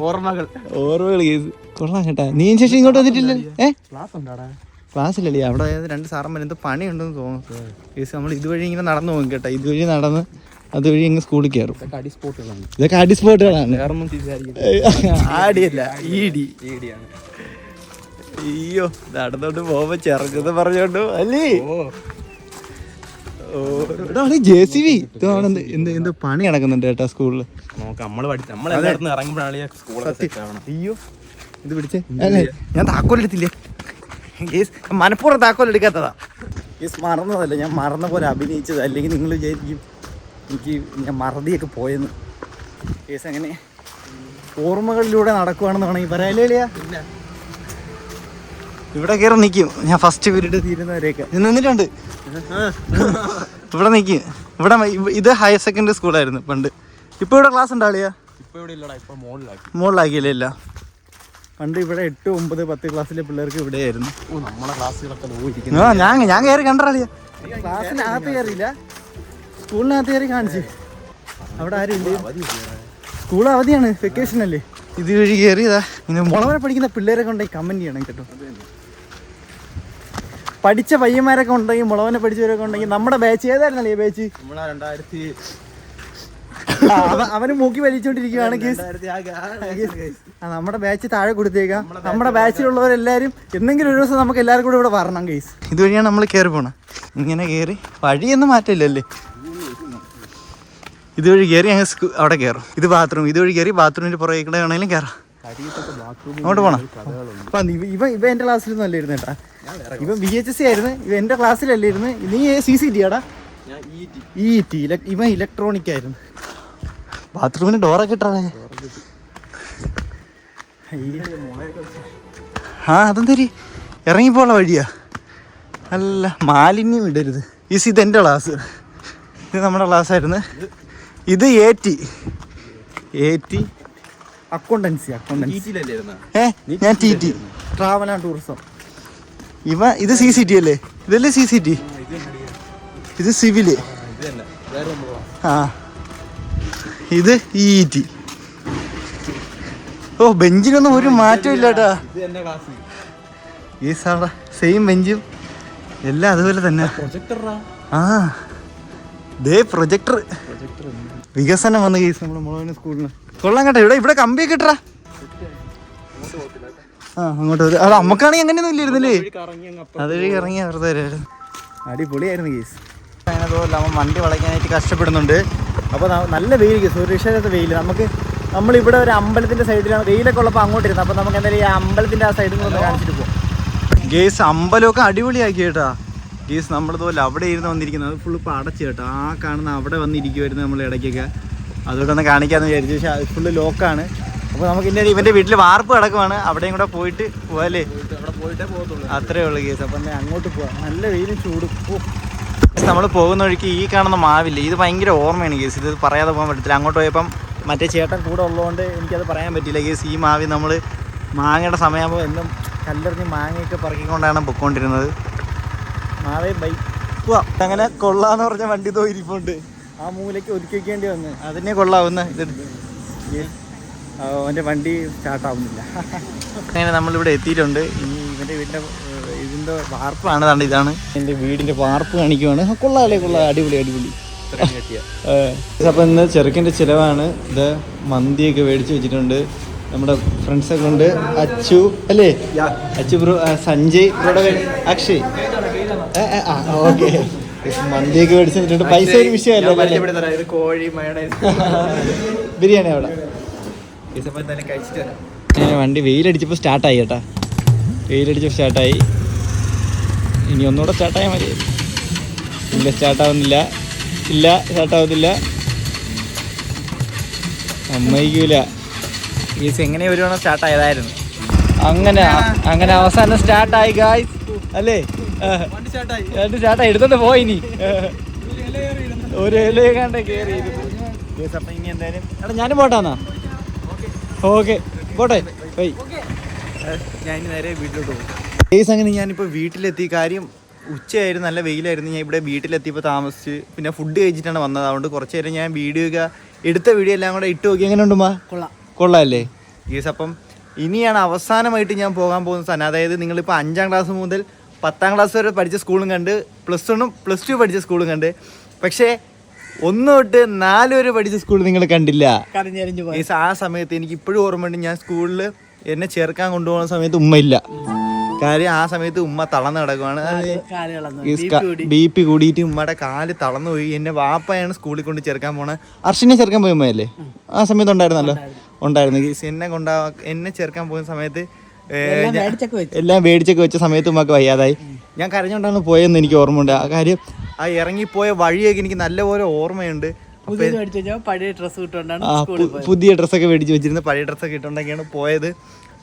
ഓർമ്മകൾ ഗേസ്. കൊള്ളാം കേട്ടാ. നീ ശേഷം ഇങ്ങോട്ട് വന്നിട്ടില്ല? ക്ലാസ്സിലല്ലേ അവിടെ 2 സാറന്മാർ എന്തോ പണിയുണ്ടെന്ന് തോന്നുന്നു ഗേസ്. നമ്മൾ ഇതുവഴി ഇങ്ങനെ നടന്നു പോകും കേട്ടാ. ഇതുവഴി നടന്ന് അതുവഴി ഇങ്ങ് സ്കൂളിൽ കയറും. ഇതൊക്കെ അടി സ്പോട്ടുകളാണ്. ആടിയല്ല ഈടി. അയ്യോ നടന്നോണ്ട് പോകുമ്പോ ചെറുക്കെന്ന് പറഞ്ഞോണ്ടു അല്ലേ. JCB എന്തോ പണി നടക്കുന്നുണ്ട് കേട്ടാ സ്കൂളില്. അയ്യോ ഇത് പിടിച്ചേ അല്ലേ. ഞാൻ താക്കോലെടുത്തില്ലേ ഗേസ്. മനഃപൂർവ്വം താക്കോലെടുക്കാത്തതാ ഗേസ്. മറന്നതല്ല, ഞാൻ മറന്ന പോലെ അഭിനയിച്ചത്. അല്ലെങ്കിൽ നിങ്ങൾ വിചാരിക്കും ഞാൻ മറതിയൊക്കെ പോയെന്ന് കേസ്. അങ്ങനെ ഓർമ്മകളിലൂടെ നടക്കുവാണെന്ന് വേണമെങ്കിൽ പറയാല്ലേ. ഇവിടെ കയറി നിൽക്കും ഞാൻ ഫസ്റ്റ് പീരീഡ് തീരുന്നവരെയൊക്കെ നിന്നിട്ടുണ്ട്. ഇവിടെ നിൽക്കും. ഇവിടെ ഇത് ഹയർ സെക്കൻഡറി സ്കൂളായിരുന്നു പണ്ട്. ഇപ്പൊ ഇവിടെ ക്ലാസ് ഉണ്ടാളിയാ? മുകളിലാക്കിയില്ലേ? ഇല്ല, പണ്ട് ഇവിടെ 8, 9, 10 ക്ലാസ്സിലെ പിള്ളേർക്ക് ഇവിടെയായിരുന്നു. ഞാൻ കയറി കണ്ടറിയാ. ക്ലാസ്സിനകത്ത് കയറിയില്ല, സ്കൂളിനകത്ത് കയറി കാണിച്ച്. അവിടെ ആരും ഇല്ല, സ്കൂൾ അവധിയാണ്, വെക്കേഷൻ അല്ലേ. ഇത് വഴി കയറിയതാ. പിന്നെ മുളവരെ പഠിക്കുന്ന പിള്ളേരൊക്കെ ഉണ്ടെങ്കിൽ കമന്റ് ചെയ്യണം കേട്ടോ. പഠിച്ച പയ്യന്മാരൊക്കെ ഉണ്ടെങ്കിൽ, മുളവനെ പഠിച്ചവരൊക്കെ ഉണ്ടെങ്കിൽ. നമ്മുടെ ബാച്ച് ഏതായിരുന്നല്ലേ? ബാച്ച് അവന് മൂക്കി വലിച്ചോണ്ടിരിക്കുകയാണ് കേസ്. നമ്മുടെ ബാച്ച് താഴെ കൊടുത്തേക്കാം. നമ്മുടെ ബാച്ചിലുള്ളവരെല്ലാരും എന്തെങ്കിലും ഒരു ദിവസം നമുക്ക് എല്ലാവരും കൂടെ ഇവിടെ വരണം കേസ്. ഇതുവഴിയാണ് നമ്മൾ കയറി പോണം. ഇങ്ങനെ കയറി വഴിയൊന്നും മാറ്റില്ലല്ലേ. ഇതുവഴി കയറി ഞങ്ങൾ അവിടെ കയറും. ഇത് ബാത്റൂം. ഇതുവഴി കയറി ബാത്റൂമിന്റെ പുറകെ കൂടെ വേണമെങ്കിലും കയറാം. അങ്ങോട്ട് പോണം. അപ്പം ഇവ എൻ്റെ ക്ലാസ്സിലൊന്നും അല്ലായിരുന്നു കേട്ടാ. ഇവൻ VHSC ആയിരുന്നു. ഇവ എൻ്റെ ക്ലാസ്സിലല്ലായിരുന്നു. നീ CCT ആടാ? ET. ഇവൻ ഇലക്ട്രോണിക് ആയിരുന്നു. ബാത്റൂമിന് ഡോറൊക്കെ ഇട്ടാളേ. അതെന്തരി ഇറങ്ങിപ്പോള വഴിയാ? അല്ല, മാലിന്യം ഇടരുത്. ഇതെൻ്റെ ക്ലാസ്. ഇത് നമ്മുടെ ക്ലാസ്സായിരുന്നു. ഇത് AT അക്കൗണ്ടൻസി. ഞാൻ TT, ട്രാവൽ ആൻഡ് ടൂറിസം. ഇത് CCT അല്ലേ? ഇതല്ലേ CCT? ഇത് സിവില്. ഇത് ET. ഓ, ബെഞ്ചിനൊന്നും ഒരു മാറ്റം ഇല്ല കേട്ടാ. ഈ സാറാ സെയിം ബെഞ്ചും എല്ലാം അതുപോലെ തന്നെ. പ്രൊജക്ടർ വികസനം വന്ന കേസ് നമ്മുടെ മുളവന സ്കൂളിന്. കൊള്ളാം കേട്ടോ. ഇവിടെ കമ്പിയൊക്കെ ഇട്ടറാ. അങ്ങോട്ട് അത് നമുക്കാണെങ്കിൽ അങ്ങനെയൊന്നും ഇല്ലായിരുന്നല്ലേ. അതുവഴി ഇറങ്ങിയ വെറുതെ അടിപൊളിയായിരുന്നു കേസ്. അതിനതുപോലെ അവൻ വണ്ടി വളയ്ക്കാനായിട്ട് കഷ്ടപ്പെടുന്നുണ്ട്. അപ്പോൾ നല്ല വെയിൽ കേസ്, ഒരു രക്ഷയില്ലാത്ത വെയിൽ. നമ്മളിവിടെ ഒരു അമ്പലത്തിൻ്റെ സൈഡിലാണ് വെയിലൊക്കെ ഉള്ളപ്പോൾ അങ്ങോട്ട് ഇരുന്നത്. അപ്പോൾ നമുക്ക് എന്തായാലും ഈ അമ്പലത്തിൻ്റെ ആ സൈഡിൽ നിന്ന് കാണിച്ചിട്ട് പോകും ഗേസ്. അമ്പലമൊക്കെ അടിപൊളിയാക്കി കേട്ടാ ഗേസ്. നമ്മളിതുപോലെ അവിടെ ഇരുന്ന് വന്നിരിക്കുന്നത്, അത് ഫുള്ള് ഇപ്പോൾ അടച്ചു കേട്ടോ. ആ കാണുന്ന അവിടെ വന്നിരിക്കുമായിരുന്നു നമ്മൾ ഇടയ്ക്കൊക്കെ. അതുകൊണ്ട് ഒന്ന് കാണിക്കാമെന്ന് വിചാരിച്ചു. പക്ഷേ അത് ഫുള്ള് ലോക്കാണ്. അപ്പോൾ നമുക്ക് ഇവൻ്റെ വീട്ടിൽ വാർപ്പ് കിടക്കുവാണ്. അവിടെയും കൂടെ പോയിട്ട് പോകാല്ലേ. അത്രേ ഉള്ളൂ കേസ്. അപ്പം അങ്ങോട്ട് പോവാം. നല്ല വെയിലും ചൂടും. നമ്മൾ പോകുന്ന വഴിക്ക് ഈ കാണുന്ന മാവില്ലേ, ഇത് ഭയങ്കര ഓർമ്മയാണ് കേസ്. ഇത് പറയാതെ പോകാൻ പറ്റത്തില്ല. അങ്ങോട്ട് പോയപ്പം മറ്റേ ചേട്ടൻ കൂടെ ഉള്ളതുകൊണ്ട് എനിക്കത് പറയാൻ പറ്റില്ല കേസ്. ഈ മാവി നമ്മൾ മാങ്ങയുടെ സമയമാകുമ്പോൾ എന്നും കല്ലെറിഞ്ഞ് മാങ്ങയൊക്കെ പറക്കിക്കൊണ്ടാണ് പൊയ്ക്കൊണ്ടിരുന്നത്. മാവേ ബൈ പോവാം. അങ്ങനെ കൊള്ളാന്ന് പറഞ്ഞ വണ്ടി തോയിരിപ്പുണ്ട്. ആ മൂലയ്ക്ക് ഒതുക്കി വയ്ക്കേണ്ടി വന്ന് അതിനെ കൊള്ളാവുന്ന ഇതെടുത്ത് അവൻ്റെ വണ്ടി സ്റ്റാർട്ടാവുന്നില്ല. അങ്ങനെ നമ്മളിവിടെ എത്തിയിട്ടുണ്ട്. ഇനി ഇവൻ്റെ ഇതിൻ്റെ വാർപ്പാണ്. താണ്ട് ഇതാണ് എൻ്റെ വീടിൻ്റെ വാർപ്പ് കാണിക്കുവാണ്. കൊള്ളാല്ലേ, കൊള്ളാം, അടിപൊളി. അപ്പം ഇന്ന് ചെറുക്കൻ്റെ ചിലവാണ്. ഇത് മന്തിയൊക്കെ മേടിച്ച് വെച്ചിട്ടുണ്ട്. നമ്മുടെ ഫ്രണ്ട്സൊക്കെ ഉണ്ട്. അച്ചു അല്ലേ? അച്ചു ബ്രോ, സഞ്ജയ് ബ്രോയുടെ അക്ഷയ്. ഓക്കെ, മന്തിയൊക്കെ മേടിച്ച് വെച്ചിട്ടുണ്ട്. പൈസ ഒരു വിഷയമല്ല. കോഴി ബിരിയാണി അവിടെ കഴിച്ചിട്ട് വണ്ടി വെയിലടിച്ചപ്പോൾ സ്റ്റാർട്ടായി കേട്ടാ. വെയിലടിച്ചപ്പോൾ സ്റ്റാർട്ടായി. ഇനി ഒന്നുകൂടെ സ്റ്റാർട്ടായാൽ മതി. ഇല്ല, സ്റ്റാർട്ടാവുന്നില്ല. സമ്മതിക്കൂല. എങ്ങനെ വരുവാണോ സ്റ്റാർട്ടായതായിരുന്നു. അങ്ങനെ അവസാനം സ്റ്റാർട്ടായി ഗായ്സ് അല്ലേ? വണ്ടി സ്റ്റാർട്ടായി എടുത്തോണ്ട് പോയിനി ഒരു ഇലയെങ്ങാണ്ട് കയറി. അപ്പം ഇനി എന്തായാലും എടാ ഞാനും പോട്ടാന്നാ. ഓക്കെ പോട്ടെ ബൈ. ഞാൻ ഇനി നേരെ വീട്ടിലോട്ട് പോകും. കേസ് അങ്ങനെ ഞാനിപ്പോൾ വീട്ടിലെത്തി. കാര്യം ഉച്ചയായിരുന്നു, നല്ല വെയിലായിരുന്നു. ഞാൻ ഇവിടെ വീട്ടിലെത്തിയപ്പോൾ താമസിച്ച് പിന്നെ ഫുഡ് കഴിച്ചിട്ടാണ് വന്നത്. അതുകൊണ്ട് കുറച്ച് നേരം ഞാൻ എടുത്ത വീഡിയോ എല്ലാം കൂടെ ഇട്ട് നോക്കി. എങ്ങനെ ഉണ്ടുമ്മാ? കൊള്ളാമല്ലേ കേസ്? അപ്പം ഇനിയാണ് അവസാനമായിട്ട് ഞാൻ പോകാൻ പോകുന്ന സ്ഥലം. അതായത് നിങ്ങളിപ്പോൾ 5ാം ക്ലാസ് മുതൽ 10ാം ക്ലാസ് വരെ പഠിച്ച സ്കൂളും കണ്ട്, +1 +2 പഠിച്ച സ്കൂളും കണ്ട്, പക്ഷേ 1 തൊട്ട് 4 വരെ പഠിച്ച സ്കൂൾ നിങ്ങൾ കണ്ടില്ല. ആ സമയത്ത് എനിക്ക് ഇപ്പോഴും ഓർമ്മയുണ്ട്, ഞാൻ സ്കൂളിൽ എന്നെ ചേർക്കാൻ കൊണ്ടുപോകുന്ന സമയത്ത് ഉമ്മയില്ല. കാര്യം ആ സമയത്ത് ഉമ്മ തളർന്ന് കിടക്കുവാണ്. BP കൂടിയിട്ട് ഉമ്മയുടെ കാല് തളർന്നു പോയി. എന്നെ വാപ്പയാണ് സ്കൂളിൽ കൊണ്ട് ചേർക്കാൻ പോണത്. അർഷിനെ ചേർക്കാൻ പോയ ഉമ്മയല്ലേ ആ സമയത്ത്? ഉണ്ടായിരുന്നല്ലോ, ഉണ്ടായിരുന്നു. എന്നെ ചേർക്കാൻ പോകുന്ന സമയത്ത് എല്ലാം മേടിച്ചൊക്കെ വെച്ച സമയത്ത് ഉമ്മക്ക് വയ്യാതായി. ഞാൻ കരഞ്ഞുകൊണ്ടാണ് പോയതെന്ന് എനിക്ക് ഓർമ്മയുണ്ട്. ആ കാര്യം ആ ഇറങ്ങിപ്പോയ വഴിയൊക്കെ എനിക്ക് നല്ലപോലെ ഓർമ്മയുണ്ട്. പുതിയ ഡ്രസ്സൊക്കെ മേടിച്ച് വെച്ചിരുന്നത്, പഴയ ഡ്രസ്സൊക്കെ ഇട്ടുകൊണ്ടൊക്കെയാണ് പോയത്.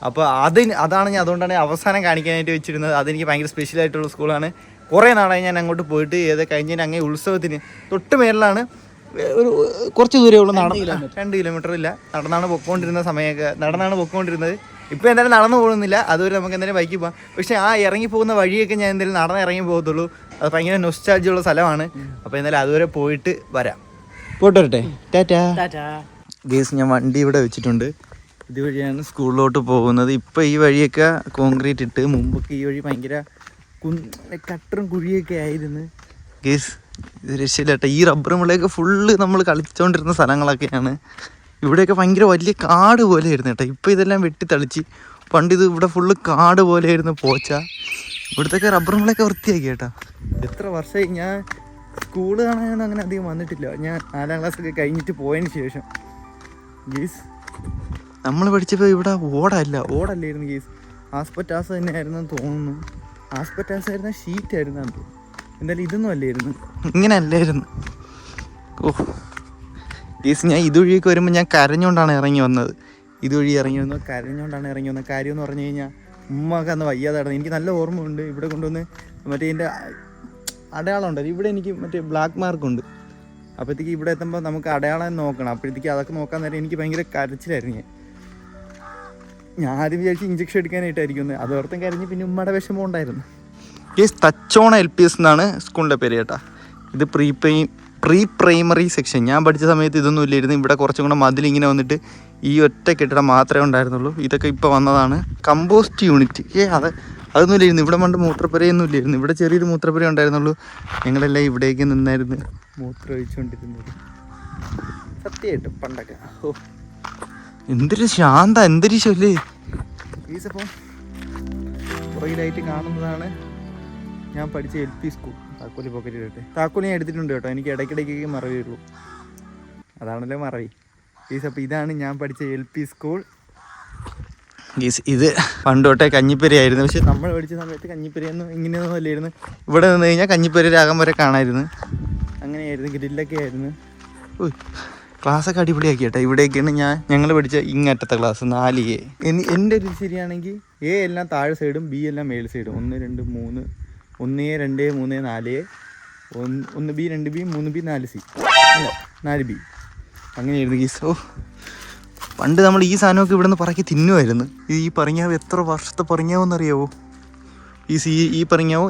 അപ്പോൾ അതുകൊണ്ടാണ് അവസാനം കാണിക്കാനായിട്ട് വെച്ചിരുന്നത്. അതെനിക്ക് ഭയങ്കര സ്പെഷ്യലായിട്ടുള്ള സ്കൂളാണ്. കുറേ നാളായി ഞാൻ അങ്ങോട്ട് പോയിട്ട്. കഴിഞ്ഞതിന് അങ്ങേ ഉത്സവത്തിന് തൊട്ട് മേളിലാണ്, കുറച്ച് ദൂരമേ ഉള്ളൂ. 2 കിലോമീറ്റർ ഇല്ല. നടന്നാണ് പൊക്കോണ്ടിരുന്നത്. ഇപ്പോൾ എന്തായാലും നടന്നു പോകുന്നില്ല. അതുവരെ നമുക്ക് എന്തായാലും ബൈക്കിൽ പോകാം. പക്ഷേ ആ ഇറങ്ങി പോകുന്ന വഴിയൊക്കെ ഞാൻ എന്തായാലും നടന്ന് ഇറങ്ങി പോകത്തുള്ളൂ. അത് ഭയങ്കര നൊസ്റ്റാൾജിയുള്ള സ്ഥലമാണ്. അപ്പോൾ എന്തായാലും അതുവരെ പോയിട്ട് വരാം. പോയിട്ട് വരട്ടെ. ടാറ്റാ ഗേസ്. ഞാൻ വണ്ടി ഇവിടെ വെച്ചിട്ടുണ്ട്. ഇതുവഴിയാണ് സ്കൂളിലോട്ട് പോകുന്നത്. ഇപ്പോൾ ഈ വഴിയൊക്കെ കോൺക്രീറ്റ് ഇട്ട്, മുമ്പൊക്കെ ഈ വഴി ഭയങ്കര കട്ടറും കുഴിയൊക്കെ ആയിരുന്നു ഗേസ്. ഇത് രക്ഷയില്ല. ഈ റബ്ബർ മുളയൊക്കെ ഫുള്ള് നമ്മൾ കളിച്ചുകൊണ്ടിരുന്ന സ്ഥലങ്ങളൊക്കെയാണ്. ഇവിടെയൊക്കെ ഭയങ്കര വലിയ കാട് പോലെ ആയിരുന്നു കേട്ടോ. ഇപ്പോൾ ഇതെല്ലാം വെട്ടിത്തളിച്ച്. പണ്ട് ഇത് ഇവിടെ ഫുള്ള് കാട് പോലെ ആയിരുന്നു പോച്ച. ഇവിടുത്തെ റബ്ബർ മുളയൊക്കെ വൃത്തിയാക്കി കേട്ടോ. എത്ര വർഷമായി ഞാൻ സ്കൂള് കാണാനൊന്നും അങ്ങനെ അധികം വന്നിട്ടില്ല. ഞാൻ 4ാം ക്ലാസ്സൊക്കെ കഴിഞ്ഞിട്ട് പോയതിന് ശേഷം ഗീസ്. നമ്മൾ പഠിച്ചപ്പോൾ ഇവിടെ ഓടല്ലായിരുന്നു ഗീസ്. ആസ്പെറ്റാസ് തന്നെയായിരുന്നു തോന്നുന്നു. ആസ്പെറ്റാസ് ആയിരുന്ന ഷീറ്റായിരുന്നു അത്. എന്തായാലും ഇതൊന്നും അല്ലായിരുന്നു, ഇങ്ങനെ അല്ലായിരുന്നു. ഗീസ് ഞാൻ ഇതുവഴിയൊക്കെ വരുമ്പോൾ ഞാൻ കരഞ്ഞുകൊണ്ടാണ് ഇറങ്ങി വന്നത്. കരഞ്ഞുകൊണ്ടാണ് ഇറങ്ങി വന്നത്. കാര്യം എന്ന് പറഞ്ഞു കഴിഞ്ഞാൽ ഉമ്മക്ക് അന്ന് വയ്യാതായിരുന്നു. എനിക്ക് നല്ല ഓർമ്മയുണ്ട്. ഇവിടെ കൊണ്ടുവന്ന് മറ്റേ എൻ്റെ അടയാളം ഉണ്ടല്ലോ, ഇവിടെ എനിക്ക് മറ്റേ ബ്ലാക്ക് മാർക്കുണ്ട്. അപ്പോഴത്തേക്ക് ഇവിടെ എത്തുമ്പോൾ നമുക്ക് അടയാളം നോക്കണം. അപ്പോഴത്തേക്ക് അതൊക്കെ നോക്കാൻ നേരം എനിക്ക് ഭയങ്കര കരച്ചിലായിരുന്നു. ഞാൻ ആദ്യം വിചാരിച്ച് ഇഞ്ചക്ഷൻ എടുക്കാനായിട്ടായിരിക്കും. അതോർത്തും കരഞ്ഞ്. പിന്നെ ഉമ്മയുടെ വിഷമം ഉണ്ടായിരുന്നു. തച്ചോണ LPS എന്നാണ് സ്കൂളിൻ്റെ പേര് കേട്ടാ. ഇത് പ്രീ പ്രൈമറി സെക്ഷൻ. ഞാൻ പഠിച്ച സമയത്ത് ഇതൊന്നും ഇല്ലായിരുന്നു. ഇവിടെ കുറച്ചും കൂടെ മതിലിങ്ങനെ വന്നിട്ട് ഈ ഒറ്റ കെട്ടിടം മാത്രമേ ഉണ്ടായിരുന്നുള്ളൂ. ഇതൊക്കെ ഇപ്പോൾ വന്നതാണ്. കമ്പോസ്റ്റ് യൂണിറ്റ് അതൊന്നും ഇല്ലായിരുന്നു. ഇവിടെ പണ്ട് മൂത്രപ്പുരയൊന്നും ഇല്ലായിരുന്നു. ഇവിടെ ചെറിയൊരു മൂത്രപ്പുര ഉണ്ടായിരുന്നുള്ളൂ. ഞങ്ങളെല്ലാം ഇവിടേക്ക് നിന്നായിരുന്നു മൂത്രം ഒഴിച്ചുകൊണ്ടിരുന്നത്. സത്യമായിട്ടും പണ്ടൊക്കെ എന്തൊരു ശാന്ത അന്തരീക്ഷമല്ലേ. പ്ലീസപ്പം പുറകിലായിട്ട് കാണുന്നതാണ് ഞാൻ പഠിച്ച LP സ്കൂൾ. താക്കോലി പോക്കറ്റിലിട്ടെ. താക്കോലി ഞാൻ എടുത്തിട്ടുണ്ട് കേട്ടോ. എനിക്ക് ഇടയ്ക്കിടയ്ക്ക് മറവിയുള്ളൂ. അതാണല്ലോ മറവി ഗീസ്. അപ്പോൾ ഇതാണ് ഞാൻ പഠിച്ച LP സ്കൂൾ ഗീസ്. ഇത് പണ്ട് തൊട്ടേ കഞ്ഞിപ്പുരയായിരുന്നു. പക്ഷെ നമ്മൾ പഠിച്ച സമയത്ത് കഞ്ഞിപ്പുരയൊന്നും ഇങ്ങനെയൊന്നും അല്ലായിരുന്നു. ഇവിടെ നിന്ന് കഴിഞ്ഞാൽ കഞ്ഞിപ്പുര രാഗം വരെ കാണാമായിരുന്നു. അങ്ങനെയായിരുന്നു, ഗ്രില്ലൊക്കെ ആയിരുന്നു. ക്ലാസ്സൊക്കെ അടിപൊളിയാക്കി കേട്ടോ. ഇവിടേക്കാണ് ഞങ്ങൾ പഠിച്ച ഇങ്ങറ്റത്തെ ക്ലാസ് 4A. എൻ്റെ ഒരു ശരിയാണെങ്കിൽ A എല്ലാം താഴെ സൈഡും B എല്ലാം മേൽ സൈഡും. 1 2 3 1A 2A 3A 4A 1B 2B 3B 4C 4B അങ്ങനെയായിരുന്നു ഗീസ്. പണ്ട് നമ്മൾ ഈ സാധനമൊക്കെ ഇവിടെ നിന്ന് പറക്കി തിന്നുമായിരുന്നു. ഈ പറഞ്ഞാവ് എത്ര വർഷത്തെ പറഞ്ഞാവെന്നറിയാവോ? ഈ പറഞ്ഞാവും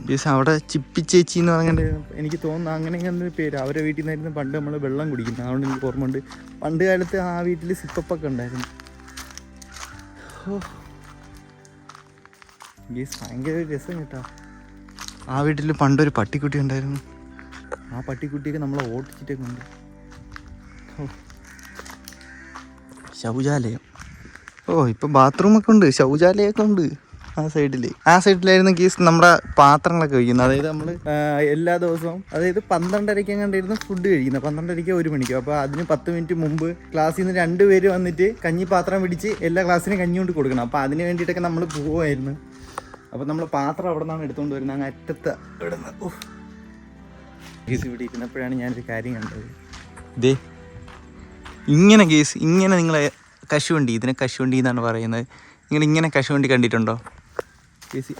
ഗീസ്. അവിടെ ചിപ്പിച്ചേച്ചി എന്ന് പറഞ്ഞിട്ട് എനിക്ക് തോന്നുന്നു അങ്ങനെയൊക്കെ പേര്. അവരെ വീട്ടിൽ നിന്നായിരുന്നു പണ്ട് നമ്മൾ വെള്ളം കുടിക്കുന്നത്. അതുകൊണ്ട് എനിക്ക് ഓർമ്മയുണ്ട്. പണ്ട് കാലത്ത് ആ വീട്ടിൽ സിപ്പപ്പൊക്കെ ഉണ്ടായിരുന്നു. ഗീസ് ഭയങ്കര രസം കേട്ടോ. ആ വീട്ടിൽ പണ്ടൊരു പട്ടിക്കുട്ടി ഉണ്ടായിരുന്നു. ആ പട്ടിക്കുട്ടിയൊക്കെ നമ്മളെ ഓടിച്ചിട്ടൊക്കെ ഉണ്ട്. ശൗചാലയം. ഇപ്പം ബാത്റൂമൊക്കെ ഉണ്ട്, ശൗചാലയമൊക്കെ ഉണ്ട് ആ സൈഡിലായിരുന്നു ഗീസ് നമ്മുടെ പാത്രങ്ങളൊക്കെ കഴിക്കുന്നത്. അതായത് നമ്മൾ എല്ലാ ദിവസവും, അതായത് 12:30 കണ്ടായിരുന്നു ഫുഡ് കഴിക്കുന്നത്. 12:30 1 മണിക്കോ. അപ്പോൾ അതിന് 10 മിനിറ്റ് മുമ്പ് ക്ലാസ്സിൽ നിന്ന് 2 പേര് വന്നിട്ട് കഞ്ഞി പാത്രം പിടിച്ച് എല്ലാ ക്ലാസ്സിനും കഞ്ഞി കൊണ്ട് കൊടുക്കണം. അപ്പോൾ അതിന് വേണ്ടിയിട്ടൊക്കെ നമ്മൾ പോവുമായിരുന്നു. അപ്പോൾ നമ്മൾ പാത്രം അവിടെ നിന്നാണ് എടുത്തുകൊണ്ട് വരുന്നത്, അങ്ങ് അറ്റത്ത് ഇടുന്നത്. ഗീസ് ഇവിടെ ഇരുന്നപ്പോഴാണ് ഞാനൊരു കാര്യം കണ്ടത്. ഇങ്ങനെ ഗീസ്, ഇങ്ങനെ നിങ്ങളെ കശുവണ്ടി, ഇതിനെ കശുവണ്ടി എന്നാണ് പറയുന്നത്. ഇങ്ങനെ കശുവണ്ടി കണ്ടിട്ടുണ്ടോ?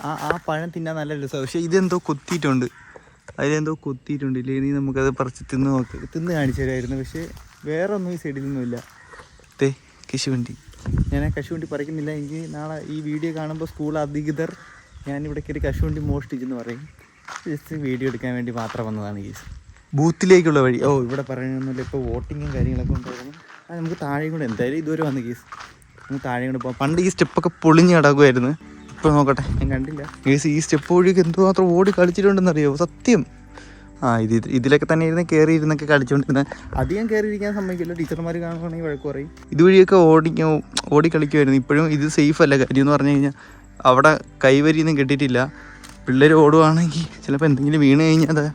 ആ പഴം തിന്നാൻ നല്ല രസമാണ്. പക്ഷേ ഇതെന്തോ കൊത്തിയിട്ടുണ്ട്, അതിലെന്തോ കൊത്തിയിട്ടുണ്ട്. ഇല്ലെങ്കിൽ നമുക്കത് പറിച്ച് തിന്ന് കാണിച്ചു തരായിരുന്നു. പക്ഷേ വേറെ ഒന്നും ഈ സൈഡിലൊന്നുമില്ല. കശുവണ്ടി ഞാൻ ആ കശുവണ്ടി പറിക്കുന്നില്ല. എനിക്ക് നാളെ ഈ വീഡിയോ കാണുമ്പോൾ സ്കൂൾ അധികൃതർ ഞാനിവിടെ കയറി കശുവണ്ടി മോഷ്ടിച്ചെന്ന് പറയും. ജസ്റ്റ് വീഡിയോ എടുക്കാൻ വേണ്ടി മാത്രം വന്നതാണ് കേസ്. ബൂത്തിലേക്കുള്ള വഴി ഇവിടെ പറയണമെന്നില്ല. ഇപ്പോൾ വോട്ടിങ്ങും കാര്യങ്ങളൊക്കെ ഉണ്ടായിരുന്നു. അത് നമുക്ക് താഴെയും കൂടെ എന്തായാലും ഇതുവരെ വന്ന് കേസ് നമുക്ക് താഴെയും കൂടെ പോകാം. പണ്ട് ഈ സ്റ്റെപ്പൊക്കെ പൊളിഞ്ഞ് കിടക്കുമായിരുന്നു. ഇപ്പോൾ നോക്കട്ടെ, ഞാൻ കണ്ടില്ല കേസ്. ഈ സ്റ്റെപ്പ് വഴിയൊക്കെ എന്തുമാത്രം ഓടി കളിച്ചിട്ടുണ്ടെന്നറിയോ? സത്യം. ഇതിലൊക്കെ തന്നെ ഇരുന്ന് കയറി ഇരുന്നൊക്കെ കളിച്ചുകൊണ്ടിരുന്നത്. അധികം കയറിയിരിക്കാൻ സമ്മതിക്കില്ല, ടീച്ചർമാർ കാണുകയാണെങ്കിൽ വഴക്ക് പറയും. ഇതുവഴിയൊക്കെ ഓടി കളിക്കുമായിരുന്നു. ഇപ്പോഴും ഇത് സേഫ് അല്ല. കാര്യം എന്ന് പറഞ്ഞു കഴിഞ്ഞാൽ അവിടെ കൈവരിയൊന്നും കെട്ടിയിട്ടില്ല. പിള്ളേർ ഓടുവാണെങ്കിൽ ചിലപ്പോൾ എന്തെങ്കിലും വീണ് കഴിഞ്ഞാൽ അത്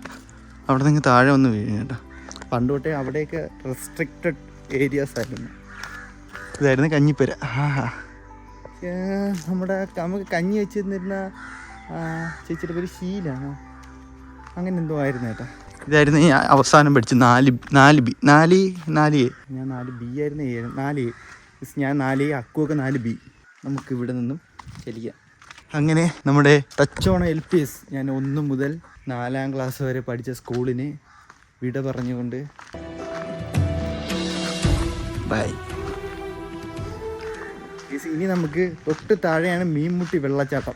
അവിടെ നിന്ന് താഴെ വന്ന് വീഴും കേട്ടോ. പണ്ട് തൊട്ടേ അവിടെയൊക്കെ റെസ്ട്രിക്റ്റഡ് ഏരിയാസ് ആയിരുന്നു. ഇതായിരുന്നു കഞ്ഞിപ്പുര. നമുക്ക് കഞ്ഞി വെച്ചിരുന്നിരുന്ന ചേച്ചിയുടെ പേര് ശീലാണ്, അങ്ങനെ എന്തോ ആയിരുന്നു കേട്ടോ. ഇതായിരുന്നു ഞാൻ അവസാനം പഠിച്ചു 4B. ഞാൻ 4B ആയിരുന്നു. 4A. ഞാൻ 4A, അക്കുവൊക്കെ 4B. നമുക്കിവിടെ നിന്നും ചലിക്കാം. അങ്ങനെ നമ്മുടെ ടച്ചോണ LPS ഞാൻ 1 മുതൽ 4ാം ക്ലാസ് വരെ പഠിച്ച സ്കൂളിന് വിട പറഞ്ഞുകൊണ്ട് ബൈ. ഇനി നമുക്ക് തൊട്ട് താഴെയാണ് മീൻമുട്ടി വെള്ളച്ചാട്ടം.